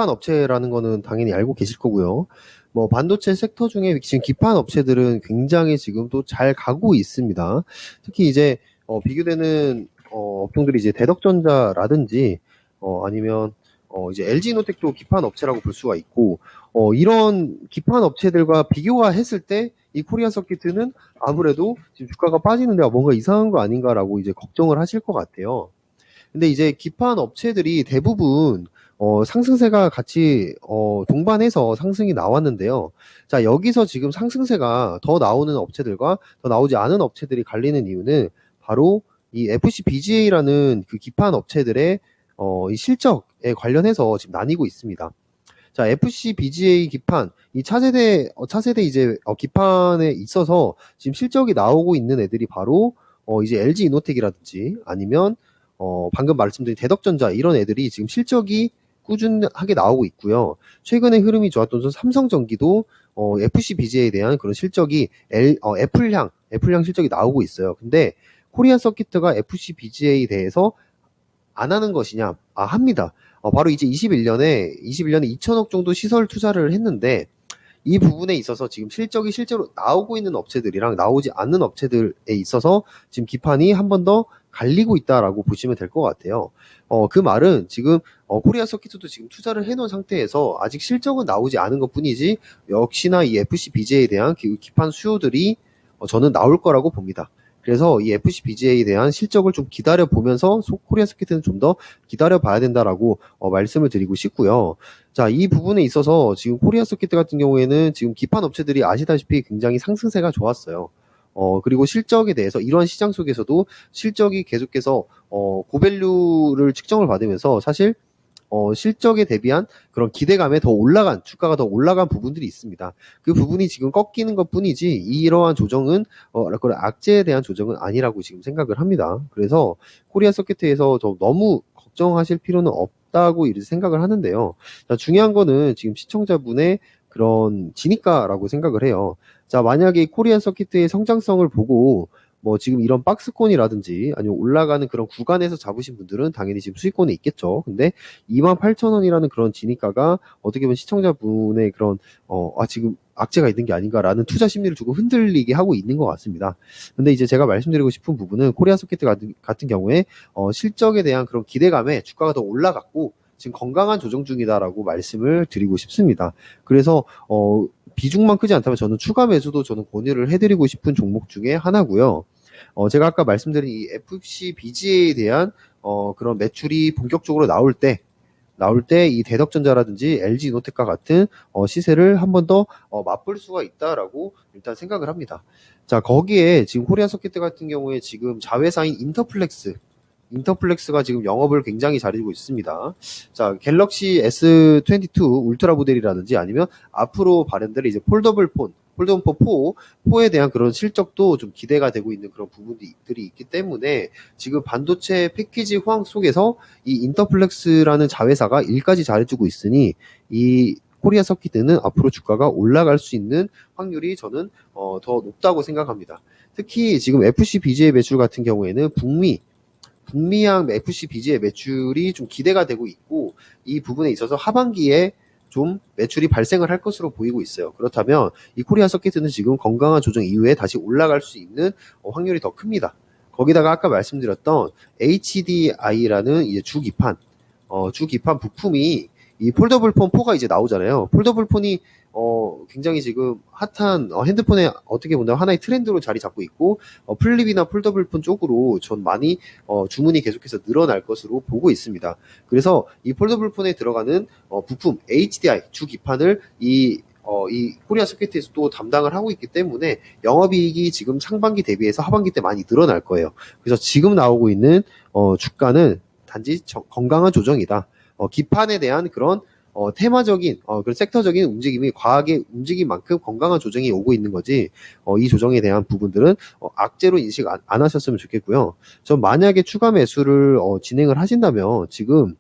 업체라는 거는 당연히 알고 계실 거고요. 뭐, 반도체 섹터 중에 지금 기판 업체들은 굉장히 지금 또 잘 가고 있습니다. 특히 이제, 비교되는, 업종들이 이제 대덕전자라든지, 아니면, 이제 LG노텍도 기판 업체라고 볼 수가 있고, 이런 기판 업체들과 비교가 했을 때, 이 코리아 서킷은 아무래도 지금 주가가 빠지는데 뭔가 이상한 거 아닌가라고 이제 걱정을 하실 것 같아요. 근데 이제 기판 업체들이 대부분 상승세가 같이 동반해서 상승이 나왔는데요. 자, 여기서 지금 상승세가 더 나오는 업체들과 더 나오지 않은 업체들이 갈리는 이유는 바로 이 FC BGA라는 그 기판 업체들의 이 실적에 관련해서 지금 나뉘고 있습니다. 자, FC BGA 기판, 이 차세대 이제 기판에 있어서 지금 실적이 나오고 있는 애들이 바로 이제 LG 이노텍이라든지 아니면 방금 말씀드린 대덕전자 이런 애들이 지금 실적이 꾸준하게 나오고 있고요. 최근에 흐름이 좋았던 삼성전기도 FC BGA에 대한 그런 실적이 애플향 실적이 나오고 있어요. 근데 코리아 서킷가 FC BGA에 대해서 안 하는 것이냐? 합니다. 바로 이제 21년에 2천억 정도 시설 투자를 했는데 이 부분에 있어서 지금 실적이 실제로 나오고 있는 업체들이랑 나오지 않는 업체들에 있어서 지금 기판이 한 번 더 갈리고 있다라고 보시면 될 것 같아요. 그 말은 지금 코리아 서킷도 지금 투자를 해놓은 상태에서 아직 실적은 나오지 않은 것 뿐이지 역시나 이 FC BGA에 대한 기판 수요들이 저는 나올 거라고 봅니다. 그래서 이 FC BGA에 대한 실적을 좀 기다려 보면서 코리아 서킷은 좀 더 기다려 봐야 된다라고 말씀을 드리고 싶고요. 자, 이 부분에 있어서 지금 코리아 서킷 같은 경우에는 지금 기판 업체들이 아시다시피 굉장히 상승세가 좋았어요. 그리고 실적에 대해서 이러한 시장 속에서도 실적이 계속해서 고밸류를 측정을 받으면서 사실 실적에 대비한 그런 기대감에 주가가 더 올라간 부분들이 있습니다. 그 부분이 지금 꺾이는 것 뿐이지, 이러한 조정은, 그런 악재에 대한 조정은 아니라고 지금 생각을 합니다. 그래서 코리아 서킷에서 너무 걱정하실 필요는 없다고 이렇게 생각을 하는데요. 자, 중요한 거는 지금 시청자분의 그런 진입가라고 생각을 해요. 자, 만약에 코리아 서킷의 성장성을 보고 뭐 지금 이런 박스권이라든지 아니면 올라가는 그런 구간에서 잡으신 분들은 당연히 지금 수익권에 있겠죠. 근데 28,000원이라는 그런 진입가가 어떻게 보면 시청자분의 그런 지금 악재가 있는 게 아닌가라는 투자 심리를 조금 흔들리게 하고 있는 것 같습니다. 근데 이제 제가 말씀드리고 싶은 부분은 코리아 서킷 같은 경우에 실적에 대한 그런 기대감에 주가가 더 올라갔고 지금 건강한 조정 중이다라고 말씀을 드리고 싶습니다. 그래서 비중만 크지 않다면 저는 추가 매수도 저는 권유를 해드리고 싶은 종목 중에 하나고요. 제가 아까 말씀드린 이 FC BGA에 대한 그런 매출이 본격적으로 나올 때 이 대덕전자라든지 LG 이노텍과 같은 시세를 한 번 더 맛볼 수가 있다라고 일단 생각을 합니다. 자, 거기에 지금 코리아 서킷 같은 경우에 지금 자회사인 인터플렉스가 지금 영업을 굉장히 잘해주고 있습니다. 자, 갤럭시 S22 울트라 모델이라든지 아니면 앞으로 발현될 이제 폴더블 폰 4에 대한 그런 실적도 좀 기대가 되고 있는 그런 부분들이 있기 때문에 지금 반도체 패키지 호황 속에서 이 인터플렉스라는 자회사가 일까지 잘해주고 있으니 이 코리아 서킷은 앞으로 주가가 올라갈 수 있는 확률이 저는 더 높다고 생각합니다. 특히 지금 FC BGA 매출 같은 경우에는 북미향 FC BGA 매출이 좀 기대가 되고 있고 이 부분에 있어서 하반기에 좀 매출이 발생을 할 것으로 보이고 있어요. 그렇다면 이 코리아 서킷은 지금 건강한 조정 이후에 다시 올라갈 수 있는 확률이 더 큽니다. 거기다가 아까 말씀드렸던 HDI라는 이제 주기판 부품이 이 폴더블 폰 4가 이제 나오잖아요. 폴더블 폰이 굉장히 지금 핫한 핸드폰에 어떻게 본다면 하나의 트렌드로 자리 잡고 있고 플립이나 폴더블 폰 쪽으로 전 많이 주문이 계속해서 늘어날 것으로 보고 있습니다. 그래서 이 폴더블 폰에 들어가는 부품 HDI 주기판을 이 코리아 서킷에서 또 담당을 하고 있기 때문에 영업이익이 지금 상반기 대비해서 하반기 때 많이 늘어날 거예요. 그래서 지금 나오고 있는 주가는 단지 건강한 조정이다. 기판에 대한 그런 테마적인 그런 섹터적인 움직임이 과하게 움직인 만큼 건강한 조정이 오고 있는 거지 이 조정에 대한 부분들은 악재로 인식 안 하셨으면 좋겠고요. 전 만약에 추가 매수를 진행을 하신다면 지금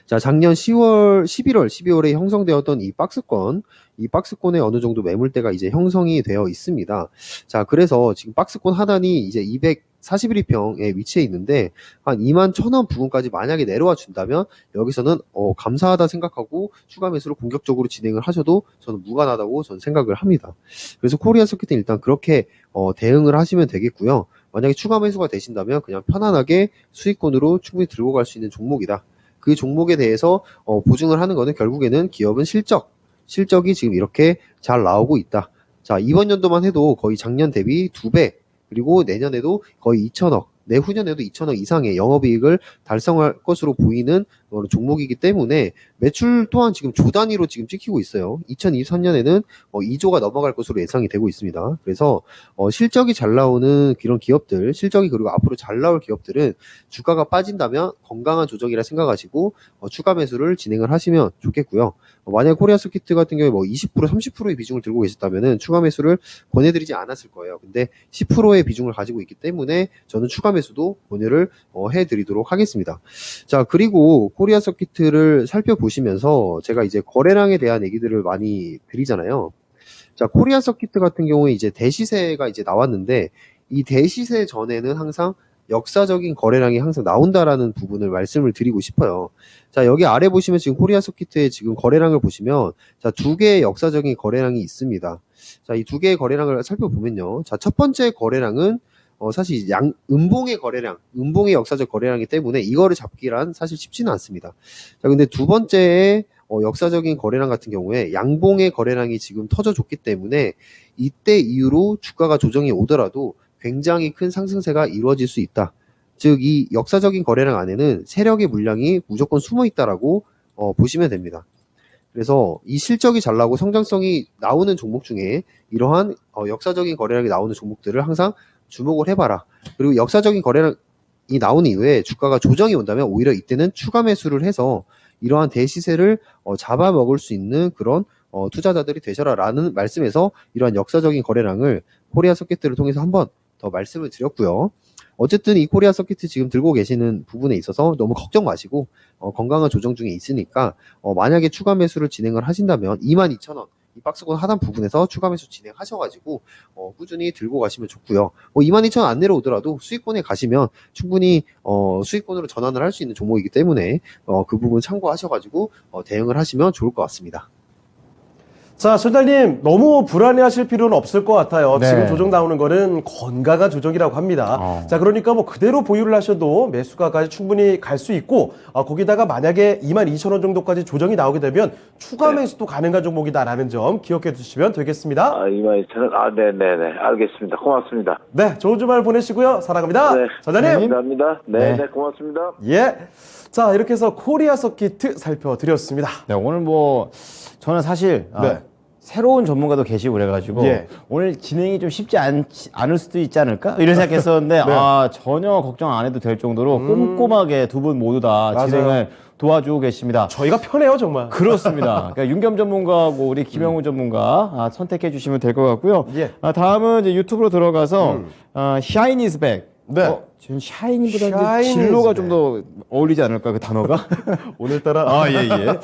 자, 작년 10월, 11월, 12월에 형성되었던 이 박스권에 어느 정도 매물대가 이제 형성이 되어 있습니다. 자, 그래서 지금 박스권 하단이 이제 241평에 위치해 있는데, 한 21,000원 부근까지 만약에 내려와 준다면, 여기서는, 감사하다 생각하고 추가 매수를 공격적으로 진행을 하셔도 저는 무관하다고 저는 생각을 합니다. 그래서 코리아 서킷은 일단 그렇게, 대응을 하시면 되겠고요. 만약에 추가 매수가 되신다면 그냥 편안하게 수익권으로 충분히 들고 갈 수 있는 종목이다. 그 종목에 대해서 보증을 하는 거는 결국에는 기업은 실적이 지금 이렇게 잘 나오고 있다. 자, 이번 연도만 해도 거의 작년 대비 2배, 그리고 내년에도 거의 2천억, 내후년에도 2천억 이상의 영업이익을 달성할 것으로 보이는 종목이기 때문에 매출 또한 지금 조 단위로 지금 찍히고 있어요. 2023년에는 2조가 넘어갈 것으로 예상이 되고 있습니다. 그래서 실적이 잘 나오는 그런 기업들, 실적이 그리고 앞으로 잘 나올 기업들은 주가가 빠진다면 건강한 조정이라 생각하시고 추가 매수를 진행을 하시면 좋겠고요. 만약 코리아 서킷 같은 경우에 20%, 30%의 비중을 들고 계셨다면은 추가 매수를 권해드리지 않았을 거예요. 근데 10%의 비중을 가지고 있기 때문에 저는 추가 매수도 권유를 해드리도록 하겠습니다. 자, 그리고 코리아 서킷을 살펴보시면서 제가 이제 거래량에 대한 얘기들을 많이 드리잖아요. 자, 코리아 서킷 같은 경우에 이제 대시세가 이제 나왔는데 이 대시세 전에는 항상 역사적인 거래량이 항상 나온다라는 부분을 말씀을 드리고 싶어요. 자, 여기 아래 보시면 지금 코리아 서킷의 지금 거래량을 보시면 자, 두 개의 역사적인 거래량이 있습니다. 자, 이 두 개의 거래량을 살펴보면요. 자, 첫 번째 거래량은 사실 음봉의 거래량, 음봉의 역사적 거래량이기 때문에 이거를 잡기란 사실 쉽지는 않습니다. 자, 근데 두 번째의 역사적인 거래량 같은 경우에 양봉의 거래량이 지금 터져줬기 때문에 이때 이후로 주가가 조정이 오더라도 굉장히 큰 상승세가 이루어질 수 있다. 즉, 이 역사적인 거래량 안에는 세력의 물량이 무조건 숨어 있다라고 보시면 됩니다. 그래서 이 실적이 잘 나고 성장성이 나오는 종목 중에 이러한 역사적인 거래량이 나오는 종목들을 항상 주목을 해봐라. 그리고 역사적인 거래량이 나오는 이후에 주가가 조정이 온다면 오히려 이때는 추가 매수를 해서 이러한 대시세를 잡아먹을 수 있는 그런 투자자들이 되셔라라는 말씀에서 이러한 역사적인 거래량을 코리아 서킷을 통해서 한번 더 말씀을 드렸고요. 어쨌든 이 코리아 서킷 지금 들고 계시는 부분에 있어서 너무 걱정 마시고 건강한 조정 중에 있으니까 만약에 추가 매수를 진행을 하신다면 22,000원 이 박스권 하단 부분에서 추가 매수 진행하셔가지고 꾸준히 들고 가시면 좋고요. 22,000원 안 내려오더라도 수익권에 가시면 충분히 수익권으로 전환을 할 수 있는 종목이기 때문에 그 부분 참고하셔가지고 대응을 하시면 좋을 것 같습니다. 자, 선장님 너무 불안해하실 필요는 없을 것 같아요. 네. 지금 조정 나오는 거는 건강한 조정이라고 합니다. 자, 그러니까 뭐 그대로 보유를 하셔도 매수가까지 충분히 갈 수 있고 거기다가 만약에 22,000원 정도까지 조정이 나오게 되면 추가 매수도 가능한 종목이다라는 점 기억해 두시면 되겠습니다. 22,000원. 네네네. 알겠습니다. 고맙습니다. 네, 좋은 주말 보내시고요. 사랑합니다. 네. 선장님. 감사합니다. 네. 네, 고맙습니다. 예. 자, 이렇게 해서 코리아 서킷 살펴드렸습니다. 네, 오늘 뭐 저는 사실 네. 새로운 전문가도 계시고 그래가지고 예. 오늘 진행이 좀 쉽지 않을 수도 있지 않을까 이런 생각했었는데 전혀 걱정 안 해도 될 정도로 꼼꼼하게 두 분 모두 다 맞아요. 진행을 도와주고 계십니다. 저희가 편해요, 정말. 그렇습니다. 그러니까 윤겸 전문가하고 우리 김영우 전문가 선택해 주시면 될 것 같고요. 예. 다음은 이제 유튜브로 들어가서 Shine is back. 네. 지금 샤이니보다 Shine is 진로가 back. 좀 더 어울리지 않을까 그 단어가? 오늘따라. 예.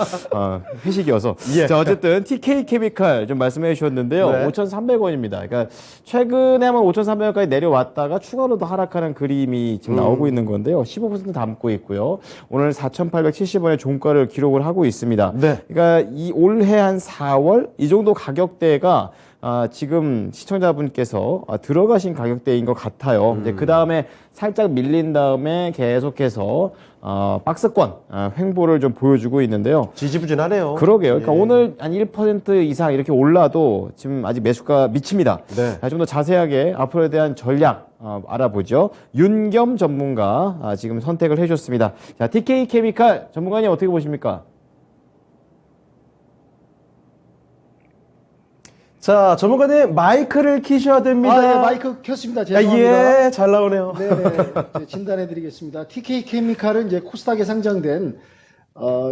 회식이어서. 예. 자, 어쨌든 TK 케미칼 좀 말씀해 주셨는데요. 네. 5,300원입니다. 그러니까 최근에 한번 5,300원까지 내려왔다가 추가로 더 하락하는 그림이 지금 나오고 있는 건데요. 15% 담고 있고요. 오늘 4,870원의 종가를 기록을 하고 있습니다. 네. 그러니까 이 올해 한 4월 이 정도 가격대가 지금 시청자분께서 들어가신 가격대인 것 같아요. 이제 그 다음에 살짝 밀린 다음에 계속해서 박스권 횡보를 좀 보여주고 있는데요. 지지부진하네요. 그러게요. 그러니까 예. 오늘 한 1% 이상 이렇게 올라도 지금 아직 매수가 미칩니다. 네. 좀 더 자세하게 앞으로에 대한 전략 알아보죠. 윤겸 전문가 지금 선택을 해주셨습니다. 자, TK 케미칼 전문가님 어떻게 보십니까? 자, 전문가님 마이크를 키셔야 됩니다. 예, 마이크 켰습니다. 죄송합니다. 예, 잘 나오네요. 네네. 진단해 드리겠습니다. TK 케미칼은 이제 코스닥에 상장된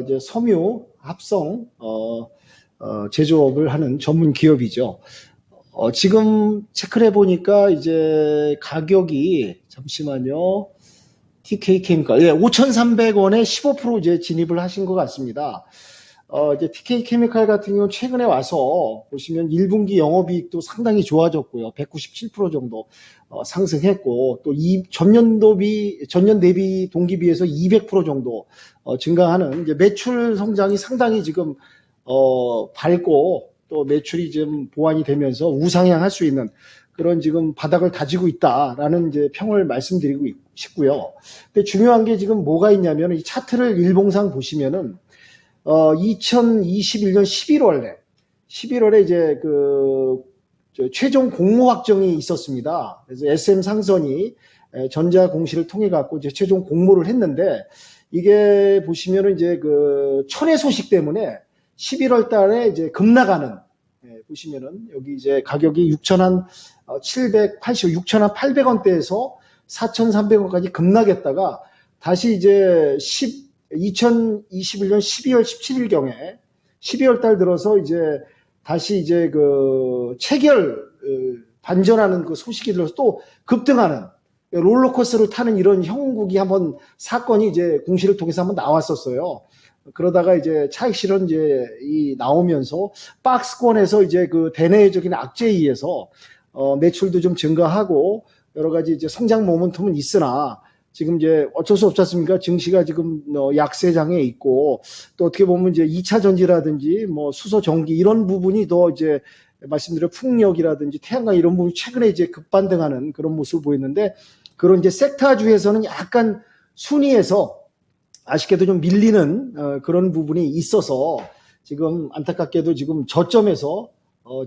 이제 섬유 합성 제조업을 하는 전문 기업이죠. 지금 체크를 해보니까 이제 가격이 잠시만요. TK 케미칼, 예, 5,300원에 15% 이제 진입을 하신 것 같습니다. 이제 TK 케미칼 같은 경우는 최근에 와서 보시면 1분기 영업이익도 상당히 좋아졌고요. 197% 정도 상승했고, 또 전년 대비 동기비해서 200% 정도 증가하는 이제 매출 성장이 상당히 지금 밝고, 또 매출이 좀 보완이 되면서 우상향할 수 있는 그런 지금 바닥을 다지고 있다라는 이제 평을 말씀드리고 싶고요. 근데 중요한 게 지금 뭐가 있냐면 이 차트를 일봉상 보시면은 2021년 11월에 이제 최종 공모 확정이 있었습니다. 그래서 SM 상선이 전자 공시를 통해 갖고 이제 최종 공모를 했는데, 이게 보시면은 이제 천해 소식 때문에 11월 달에 이제 급락하는, 보시면은 여기 이제 가격이 6,800원대에서 4,300원까지 급락했다가 다시 이제 2021년 12월 17일경에 12월 달 들어서 이제 다시 이제 체결 반전하는 그 소식이 들어서 또 급등하는 롤러코스터를 타는 이런 형국이 한번 사건이 이제 공시를 통해서 한번 나왔었어요. 그러다가 이제 차익 실현 이제 나오면서 박스권에서 이제 대내적인 악재에 의해서 매출도 좀 증가하고 여러 가지 이제 성장 모멘텀은 있으나 지금 이제 어쩔 수 없지 않습니까? 증시가 지금 약세장에 있고, 또 어떻게 보면 이제 2차 전지라든지 뭐 수소 전기 이런 부분이 더 이제 말씀드린 풍력이라든지 태양광 이런 부분이 최근에 이제 급반등하는 그런 모습을 보였는데, 그런 이제 섹터주에서는 약간 순위에서 아쉽게도 좀 밀리는 그런 부분이 있어서 지금 안타깝게도 지금 저점에서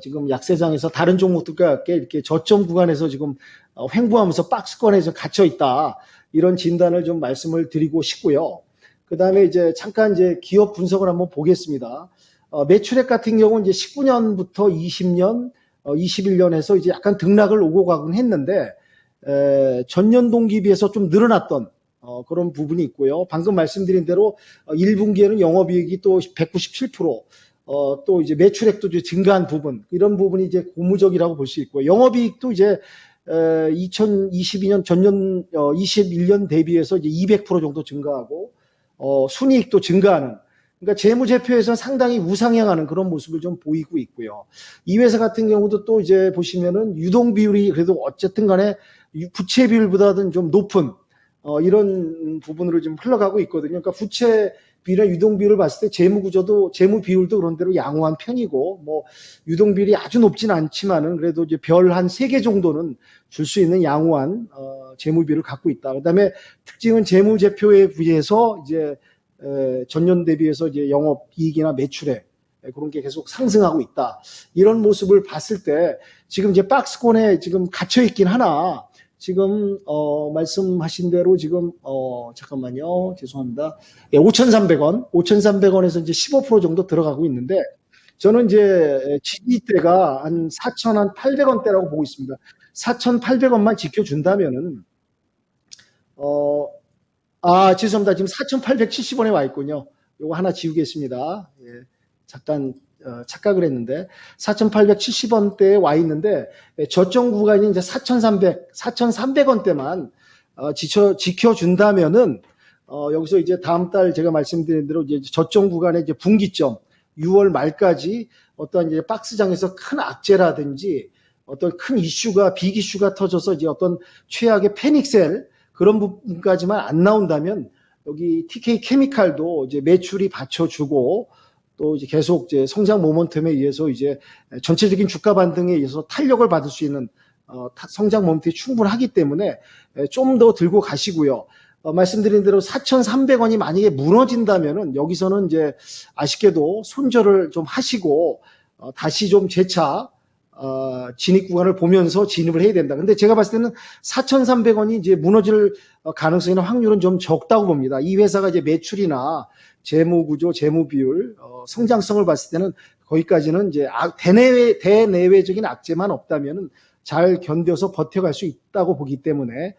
지금 약세장에서 다른 종목들과 함께 이렇게 저점 구간에서 지금 횡보하면서 박스권에서 갇혀 있다, 이런 진단을 좀 말씀을 드리고 싶고요. 그 다음에 이제 잠깐 이제 기업 분석을 한번 보겠습니다. 매출액 같은 경우는 이제 19년부터 20년, 21년에서 이제 약간 등락을 오고 가곤 했는데, 전년 동기 비해서 좀 늘어났던 그런 부분이 있고요. 방금 말씀드린 대로 1분기에는 영업이익이 또 197%, 또 이제 매출액도 이제 증가한 부분, 이런 부분이 이제 고무적이라고 볼 수 있고요. 영업이익도 이제 2022년 전년 21년 대비해서 이제 200% 정도 증가하고, 순이익도 증가하는, 그러니까 재무제표에서는 상당히 우상향하는 그런 모습을 좀 보이고 있고요. 이 회사 같은 경우도 또 이제 보시면은 유동 비율이 그래도 어쨌든 간에 부채 비율보다는 좀 높은 이런 부분으로 좀 흘러가고 있거든요. 그러니까 부채 비율이나 유동 비율을 봤을 때 재무 구조도, 재무 비율도 그런대로 양호한 편이고, 뭐 유동 비율이 아주 높진 않지만은 그래도 이제 별 한 3개 정도는 줄 수 있는 양호한 재무 비율을 갖고 있다. 그다음에 특징은 재무제표에 비해서 이제 전년 대비해서 이제 영업 이익이나 매출액 그런 게 계속 상승하고 있다. 이런 모습을 봤을 때 지금 이제 박스권에 지금 갇혀 있긴 하나, 지금 말씀하신 대로 지금 잠깐만요. 죄송합니다. 예, 5,300원에서 이제 15% 정도 들어가고 있는데, 저는 이제 지지대가 한 4,800원대라고 보고 있습니다. 4,800원만 지켜준다면은 죄송합니다. 지금 4,870원에 와 있군요. 요거 하나 지우겠습니다. 예, 잠깐 착각을 했는데 4,870원대에 와 있는데, 저점 구간이 이제 4,300원대만 지켜준다면은 여기서 이제 다음 달 제가 말씀드린 대로 이제 저점 구간의 이제 분기점 6월 말까지 어떤 이제 박스장에서 큰 악재라든지 어떤 큰 이슈가, 빅 이슈가 터져서 이제 어떤 최악의 패닉셀 그런 부분까지만 안 나온다면, 여기 TK 케미칼도 이제 매출이 받쳐주고, 또 이제 계속 이제 성장 모멘텀에 의해서 이제 전체적인 주가 반등에 의해서 탄력을 받을 수 있는 성장 모멘텀이 충분하기 때문에 좀 더 들고 가시고요. 말씀드린 대로 4,300원이 만약에 무너진다면은 여기서는 이제 아쉽게도 손절을 좀 하시고 다시 좀 재차 진입 구간을 보면서 진입을 해야 된다. 근데 제가 봤을 때는 4,300원이 이제 무너질 가능성이나 확률은 좀 적다고 봅니다. 이 회사가 이제 매출이나 재무 구조, 재무 비율, 성장성을 봤을 때는 거기까지는 이제 대내외적인 악재만 없다면은 잘 견뎌서 버텨갈 수 있다고 보기 때문에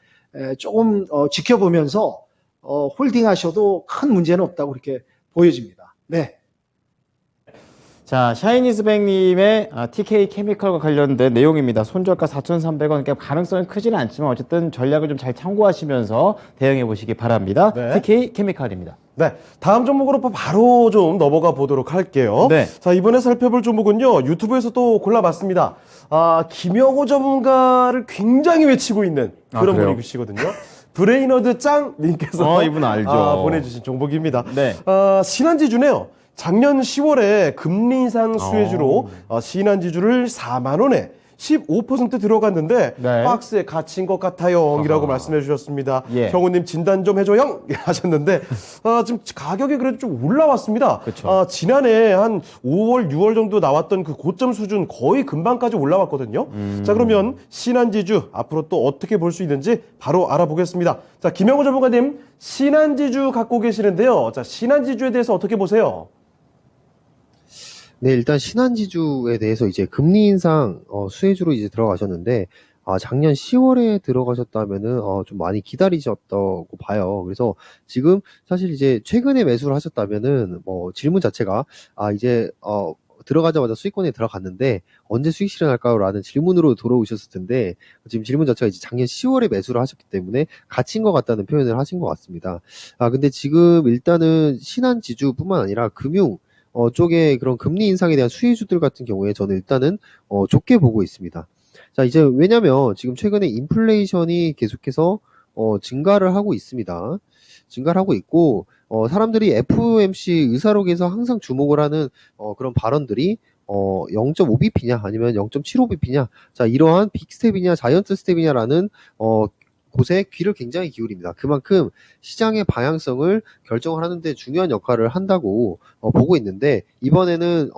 조금 지켜보면서 홀딩하셔도 큰 문제는 없다고 그렇게 보여집니다. 네. 자, 샤이니스백님의 TK 케미컬과 관련된 내용입니다. 손절가 4,300원. 그러니까 가능성이 크지는 않지만 어쨌든 전략을 좀 잘 참고하시면서 대응해 보시기 바랍니다. 네. TK 케미컬입니다. 네, 다음 종목으로 바로 좀 넘어가 보도록 할게요. 네. 자, 이번에 살펴볼 종목은요, 유튜브에서 또 골라봤습니다. 김영호 전문가를 굉장히 외치고 있는 그런 그래요? 분이시거든요. 브레이너드 짱님께서 이분 알죠. 보내주신 종목입니다. 네. 신한지주네요. 작년 10월에 금리 인상 수혜주로 신한지주를 4만 원에 15% 들어갔는데 네. 박스에 갇힌 것 같아요 이라고 말씀해 주셨습니다. 예. 형우님 진단 좀 해줘 형 하셨는데 지금 가격이 그래도 좀 올라왔습니다. 그쵸. 지난해 한 5월 6월 정도 나왔던 그 고점 수준 거의 금방까지 올라왔거든요. 자, 그러면 신한지주 앞으로 또 어떻게 볼 수 있는지 바로 알아보겠습니다. 자, 김영호 전문가님, 신한지주 갖고 계시는데요. 자, 신한지주에 대해서 어떻게 보세요? 네, 일단 신한지주에 대해서 이제 금리 인상 수혜주로 이제 들어가셨는데 작년 10월에 들어가셨다면은 좀 많이 기다리셨다고 봐요. 그래서 지금 사실 이제 최근에 매수를 하셨다면은 질문 자체가 이제 들어가자마자 수익권에 들어갔는데 언제 수익 실현할까요라는 질문으로 돌아오셨을 텐데 지금 질문 자체가 이제 작년 10월에 매수를 하셨기 때문에 갇힌 것 같다는 표현을 하신 것 같습니다. 근데 지금 일단은 신한지주뿐만 아니라 금융 쪽에 그런 금리 인상에 대한 수혜주들 같은 경우에 저는 일단은 좋게 보고 있습니다. 자, 이제 왜냐면 지금 최근에 인플레이션이 계속해서 증가를 하고 있습니다. 증가를 하고 있고 사람들이 FOMC 의사록에서 항상 주목을 하는 그런 발언들이 0.5bp냐 아니면 0.75bp냐, 자, 이러한 빅스텝이냐 자이언트 스텝이냐라는 곳에 귀를 굉장히 기울입니다. 그만큼 시장의 방향성을 결정을 하는데 중요한 역할을 한다고 보고 있는데, 이번에는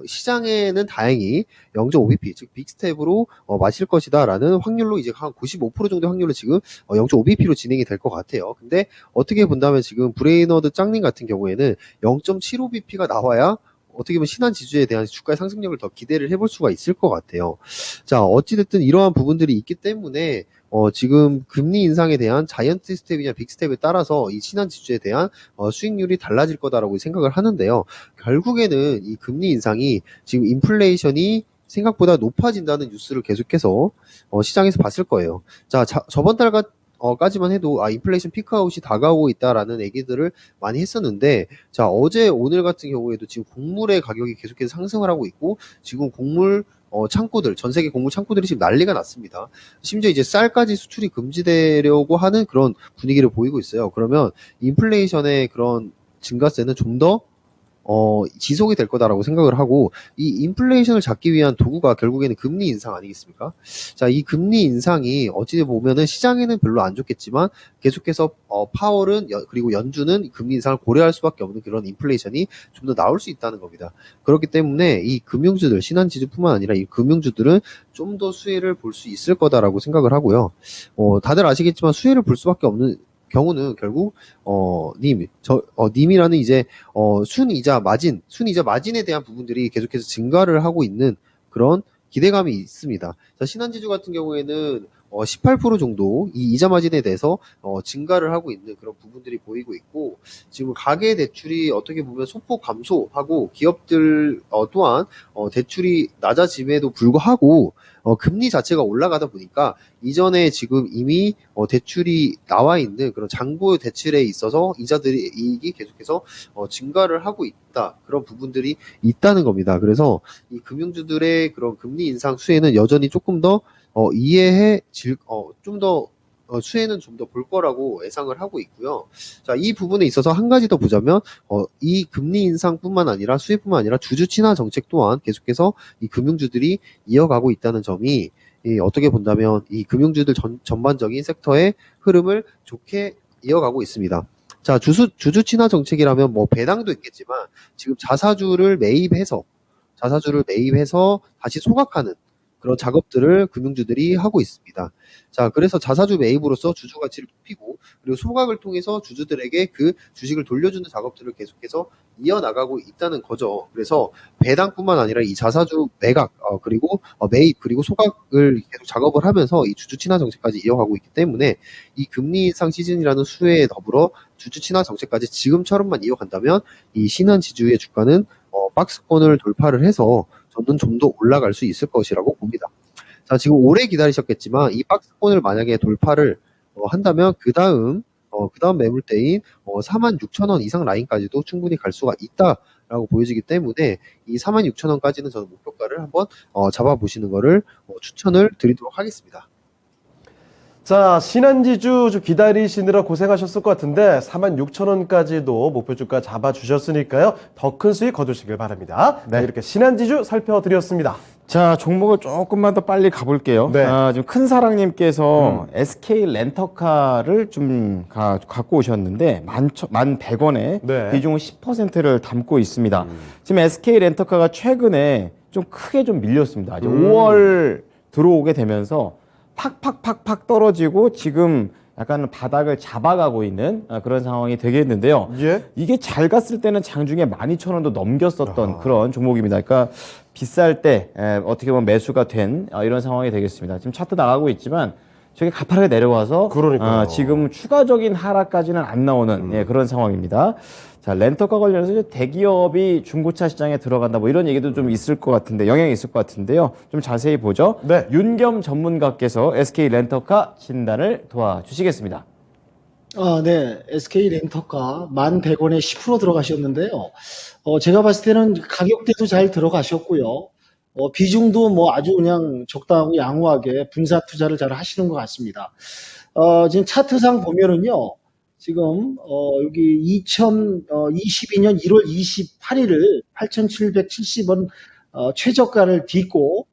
시장에는 다행히 0.5bp 즉 빅스텝으로 마실 것이다 라는 확률로 이제 한 95% 정도 확률로 지금 0.5bp로 진행이 될 것 같아요. 근데 어떻게 본다면 지금 브레이너드 짱님 같은 경우에는 0.75bp가 나와야 어떻게 보면 신한지주에 대한 주가의 상승력을 더 기대를 해볼 수가 있을 것 같아요. 자, 어찌됐든 이러한 부분들이 있기 때문에 지금 금리 인상에 대한 자이언트 스텝이냐 빅 스텝에 따라서 이 신한지주에 대한 수익률이 달라질 거다라고 생각을 하는데요. 결국에는 이 금리 인상이 지금 인플레이션이 생각보다 높아진다는 뉴스를 계속해서 시장에서 봤을 거예요. 자, 저번 달 까지만 해도 인플레이션 피크아웃이 다가오고 있다라는 얘기들을 많이 했었는데, 자, 어제 오늘 같은 경우에도 지금 곡물의 가격이 계속해서 상승을 하고 있고, 지금 곡물 창고들, 전 세계 곡물 창고들이 지금 난리가 났습니다. 심지어 이제 쌀까지 수출이 금지되려고 하는 그런 분위기를 보이고 있어요. 그러면 인플레이션의 그런 증가세는 좀 더 지속이 될 거다라고 생각을 하고, 이 인플레이션을 잡기 위한 도구가 결국에는 금리 인상 아니겠습니까? 자, 이 금리 인상이 어찌 보면은 시장에는 별로 안 좋겠지만 계속해서 파월은 그리고 연준은 금리 인상을 고려할 수밖에 없는 그런 인플레이션이 좀 더 나올 수 있다는 겁니다. 그렇기 때문에 이 금융주들, 신한지주뿐만 아니라 이 금융주들은 좀 더 수혜를 볼 수 있을 거다라고 생각을 하고요. 다들 아시겠지만 수혜를 볼 수밖에 없는 경우는 결국 님이라는 이제 순이자 마진에 대한 부분들이 계속해서 증가를 하고 있는 그런 기대감이 있습니다. 자, 신한지주 같은 경우에는 18% 정도 이 이자 마진에 대해서 증가를 하고 있는 그런 부분들이 보이고 있고, 지금 가계 대출이 어떻게 보면 소폭 감소하고 기업들 또한 대출이 낮아짐에도 불구하고 금리 자체가 올라가다 보니까 이전에 지금 이미 대출이 나와 있는 그런 장부 대출에 있어서 이자들이 이익이 계속해서 증가를 하고 있다, 그런 부분들이 있다는 겁니다. 그래서 이 금융주들의 그런 금리 인상 수혜는 여전히 조금 더 좀 더 수혜는 좀 더 볼 거라고 예상을 하고 있고요. 자, 이 부분에 있어서 한 가지 더 보자면 이 금리 인상뿐만 아니라 수혜뿐만 아니라 주주 친화 정책 또한 계속해서 이 금융주들이 이어가고 있다는 점이 어떻게 본다면 이 금융주들 전반적인 sek터의 흐름을 좋게 이어가고 있습니다. 자, 주주 친화 정책이라면 뭐 배당도 있겠지만 지금 자사주를 매입해서 다시 소각하는 그런 작업들을 금융주들이 하고 있습니다. 자, 그래서 자사주 매입으로써 주주 가치를 높이고 그리고 소각을 통해서 주주들에게 그 주식을 돌려주는 작업들을 계속해서 이어나가고 있다는 거죠. 그래서 배당뿐만 아니라 이 자사주 매각 그리고 매입 그리고 소각을 계속 작업을 하면서 이 주주 친화 정책까지 이어가고 있기 때문에 이 금리 인상 시즌이라는 수혜에 더불어 주주 친화 정책까지 지금처럼만 이어간다면 이 신한지주의 주가는 박스권을 돌파를 해서 저는 좀 더 올라갈 수 있을 것이라고 봅니다. 자, 지금 오래 기다리셨겠지만 이 박스권을 만약에 돌파를 한다면 그 다음 매물대인 46,000원 이상 라인까지도 충분히 갈 수가 있다라고 보여지기 때문에 이 46,000원까지는 저는 목표가를 한번 잡아보시는 거를 추천을 드리도록 하겠습니다. 자, 신한지주 좀 기다리시느라 고생하셨을 것 같은데 46,000원까지도 목표주가 잡아주셨으니까요. 더 큰 수익 거두시길 바랍니다. 네, 이렇게 신한지주 살펴드렸습니다. 자, 종목을 조금만 더 빨리 가볼게요. 네. 지금 큰사랑님께서 SK 렌터카를 좀 갖고 오셨는데 11,100원에 네. 비중은 10%를 담고 있습니다. 지금 SK 렌터카가 최근에 좀 크게 좀 밀렸습니다. 이제 5월 들어오게 되면서 팍팍팍팍 떨어지고 지금 약간 바닥을 잡아가고 있는 그런 상황이 되겠는데요. 예. 이게 잘 갔을 때는 장중에 12,000원도 넘겼었던 그런 종목입니다. 그러니까 비쌀 때 어떻게 보면 매수가 된 이런 상황이 되겠습니다. 지금 차트 나가고 있지만 저게 가파르게 내려와서 그러니까요. 지금 추가적인 하락까지는 안 나오는 그런 상황입니다. 자, 렌터카 관련해서 이제 대기업이 중고차 시장에 들어간다 뭐 이런 얘기도 좀 있을 것 같은데 영향이 있을 것 같은데요. 좀 자세히 보죠. 네. 윤겸 전문가께서 SK 렌터카 진단을 도와주시겠습니다. 네. SK 렌터카 11,100원에 10% 들어가셨는데요. 제가 봤을 때는 가격대도 잘 들어가셨고요. 비중도 뭐 아주 그냥 적당하고 양호하게 분산 투자를 잘 하시는 것 같습니다. 지금 차트상 보면은요. 지금 여기 2022년 1월 28일을 8,770원 최저가를 딛고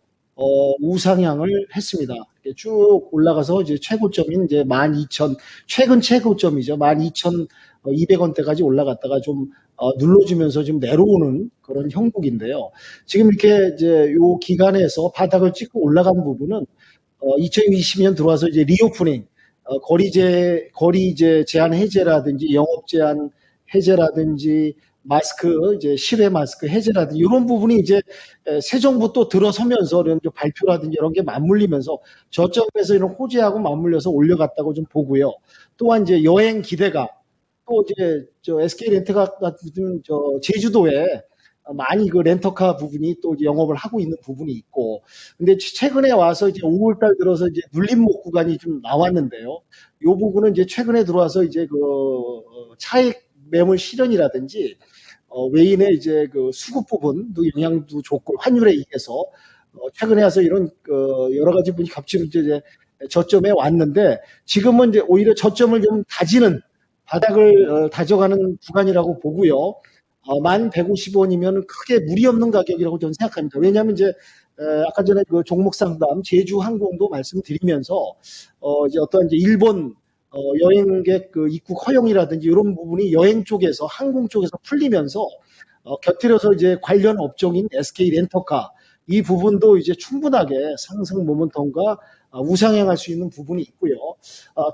우상향을 했습니다. 이렇게 쭉 올라가서 이제 최고점인 이제 12,000 최근 최고점이죠. 12,200원대까지 올라갔다가 좀 눌러주면서 좀 내려오는 그런 형국인데요. 지금 이렇게 이제 요 기간에서 바닥을 찍고 올라간 부분은 2020년 들어와서 이제 리오프닝 거리 이제 제한 해제라든지 영업 제한 해제라든지 마스크 이제 실외 마스크 해제라든지 이런 부분이 이제 새 정부 또 들어서면서 이런 발표라든지 이런 게 맞물리면서 저점에서 이런 호재하고 맞물려서 올려갔다고 좀 보고요. 또한 이제 여행 기대가 또 이제 저 SK 렌터카 같은 저 제주도에 많이 그 렌터카 부분이 또 이제 영업을 하고 있는 부분이 있고, 근데 최근에 와서 이제 5월달 들어서 이제 눌림목 구간이 좀 나왔는데요. 이 부분은 이제 최근에 들어와서 이제 그 차익 매물 실현이라든지 외인의 이제 그 수급 부분도 영향도 좋고 환율에 의해서 최근에 와서 이런 여러 가지 분이 겹치는 이제 저점에 왔는데 지금은 이제 오히려 저점을 좀 다지는 바닥을 다져가는 구간이라고 보고요. 11,150원이면 크게 무리 없는 가격이라고 저는 생각합니다. 왜냐하면 이제 아까 전에 그 종목 상담 제주항공도 말씀드리면서 이제 어떤 이제 일본 여행객 그 입국 허용이라든지 이런 부분이 여행 쪽에서 항공 쪽에서 풀리면서 곁들여서 이제 관련 업종인 SK 렌터카 이 부분도 이제 충분하게 상승 모멘텀과 우상향할 수 있는 부분이 있고요.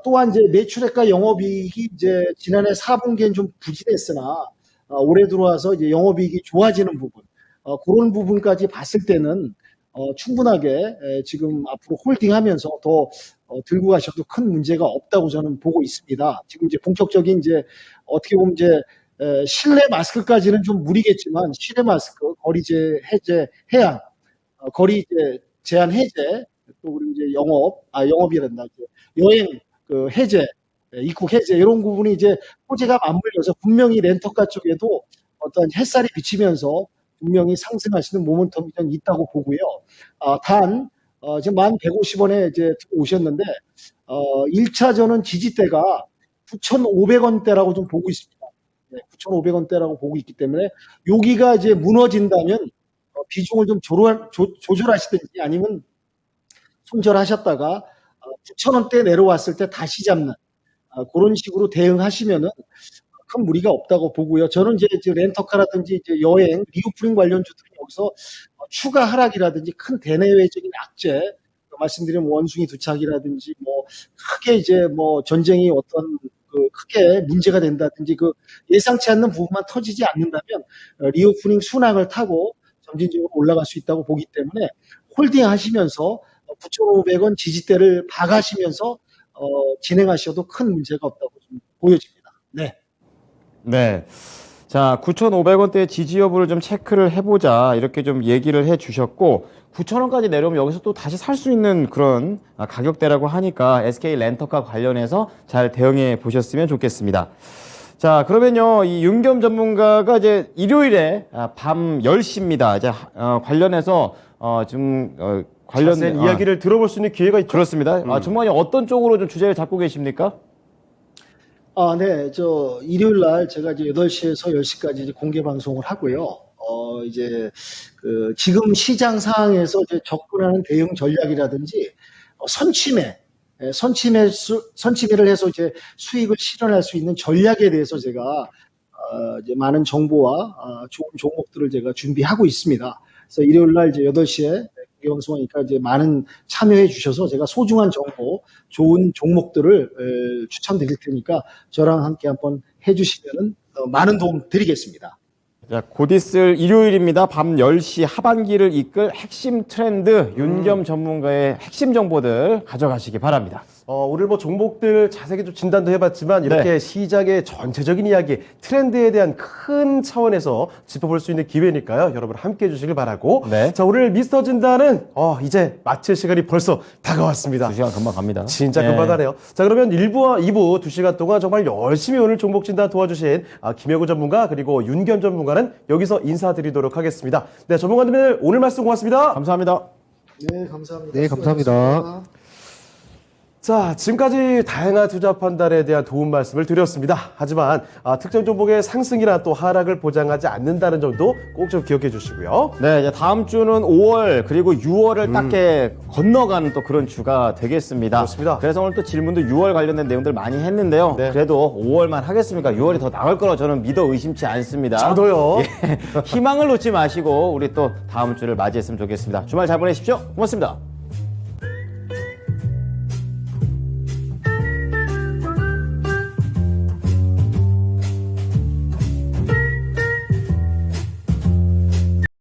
또한 이제 매출액과 영업이익이 이제 지난해 4분기엔 좀 부진했으나 올해 들어와서 이제 영업이익이 좋아지는 부분, 그런 부분까지 봤을 때는 충분하게 지금 앞으로 홀딩하면서 더 들고 가셔도 큰 문제가 없다고 저는 보고 있습니다. 지금 이제 본격적인 이제 어떻게 보면 이제 실내 마스크까지는 좀 무리겠지만 실내 마스크, 거리 해제 해양, 거리 제한 해제, 또 그리고 이제 영업이란다. 여행 그 해제, 입국 해제 이런 부분이 이제 호재가 맞물려서 분명히 렌터카 쪽에도 어떤 햇살이 비치면서 분명히 상승하시는 모멘텀이 좀 있다고 보고요. 단 지금 11,150원에 이제 오셨는데 1차전은 지지대가 9,500원대라고 좀 보고 있습니다. 네, 9,500원대라고 보고 있기 때문에 여기가 이제 무너진다면 비중을 좀 조절하시든지 아니면 손절하셨다가 9,000원대 내려왔을 때 다시 잡는 그런 식으로 대응하시면은 큰 무리가 없다고 보고요. 저는 이제 렌터카라든지 이제 여행, 리오프닝 관련주들이 여기서 추가 하락이라든지 큰 대내외적인 악재, 말씀드린 원숭이 투착이라든지 뭐 크게 이제 뭐 전쟁이 어떤 그 크게 문제가 된다든지 그 예상치 않는 부분만 터지지 않는다면 리오프닝 순항을 타고 점진적으로 올라갈 수 있다고 보기 때문에 홀딩 하시면서 9,500원 지지대를 봐가시면서 진행하셔도 큰 문제가 없다고 좀 보여집니다. 네. 네. 자, 9,500원대 지지 여부를 좀 체크를 해보자. 이렇게 좀 얘기를 해 주셨고, 9,000원까지 내려오면 여기서 또 다시 살 수 있는 그런 가격대라고 하니까 SK 렌터카 관련해서 잘 대응해 보셨으면 좋겠습니다. 자, 그러면요, 이 윤겸 전문가가 이제 일요일에 밤 10시입니다. 이제 관련해서 관련 자세한 이야기를 들어볼 수 있는 기회가 있죠. 그렇습니다. 전문가님 어떤 쪽으로 좀 주제를 잡고 계십니까? 네, 일요일 날 제가 이제 8시에서 10시까지 이제 공개 방송을 하고요. 이제, 지금 시장 상황에서 이제 접근하는 대응 전략이라든지, 선침해를 해서 이제 수익을 실현할 수 있는 전략에 대해서 제가, 이제 많은 정보와, 좋은 종목들을 제가 준비하고 있습니다. 그래서 일요일 날 이제 8시에 공개 방송하니까 이제 많은 참여해 주셔서 제가 소중한 정보, 좋은 종목들을 추천드릴 테니까 저랑 함께 한번 해주시면 많은 도움 드리겠습니다. 자, 곧 있을 일요일입니다. 밤 10시 하반기를 이끌 핵심 트렌드 윤겸 전문가의 핵심 정보들 가져가시기 바랍니다. 오늘 뭐 종목들 자세히 좀 진단도 해봤지만 이렇게 시장의 전체적인 이야기, 트렌드에 대한 큰 차원에서 짚어볼 수 있는 기회니까요. 여러분 함께 해주시길 바라고. 네. 자, 오늘 미스터 진단은 이제 마칠 시간이 벌써 다가왔습니다. 2시간 금방 갑니다. 진짜 네. 금방 가네요. 자, 그러면 1부와 2부 2시간 동안 정말 열심히 오늘 종목 진단 도와주신 김여구 전문가 그리고 윤겸 전문가는 여기서 인사드리도록 하겠습니다. 네, 전문가님들 오늘 말씀 고맙습니다. 감사합니다. 네, 감사합니다. 네, 감사합니다. 수고하셨습니다. 자, 지금까지 다양한 투자 판단에 대한 도움 말씀을 드렸습니다. 하지만 특정 종목의 상승이나 또 하락을 보장하지 않는다는 점도 꼭 좀 기억해 주시고요. 네, 이제 다음 주는 5월 그리고 6월을 딱게 건너가는 또 그런 주가 되겠습니다. 그렇습니다. 그래서 오늘 또 질문도 6월 관련된 내용들 많이 했는데요. 네. 그래도 5월만 하겠습니까? 6월이 더 나을 거라 저는 믿어 의심치 않습니다. 저도요. 희망을 놓지 마시고 우리 또 다음 주를 맞이했으면 좋겠습니다. 주말 잘 보내십시오. 고맙습니다.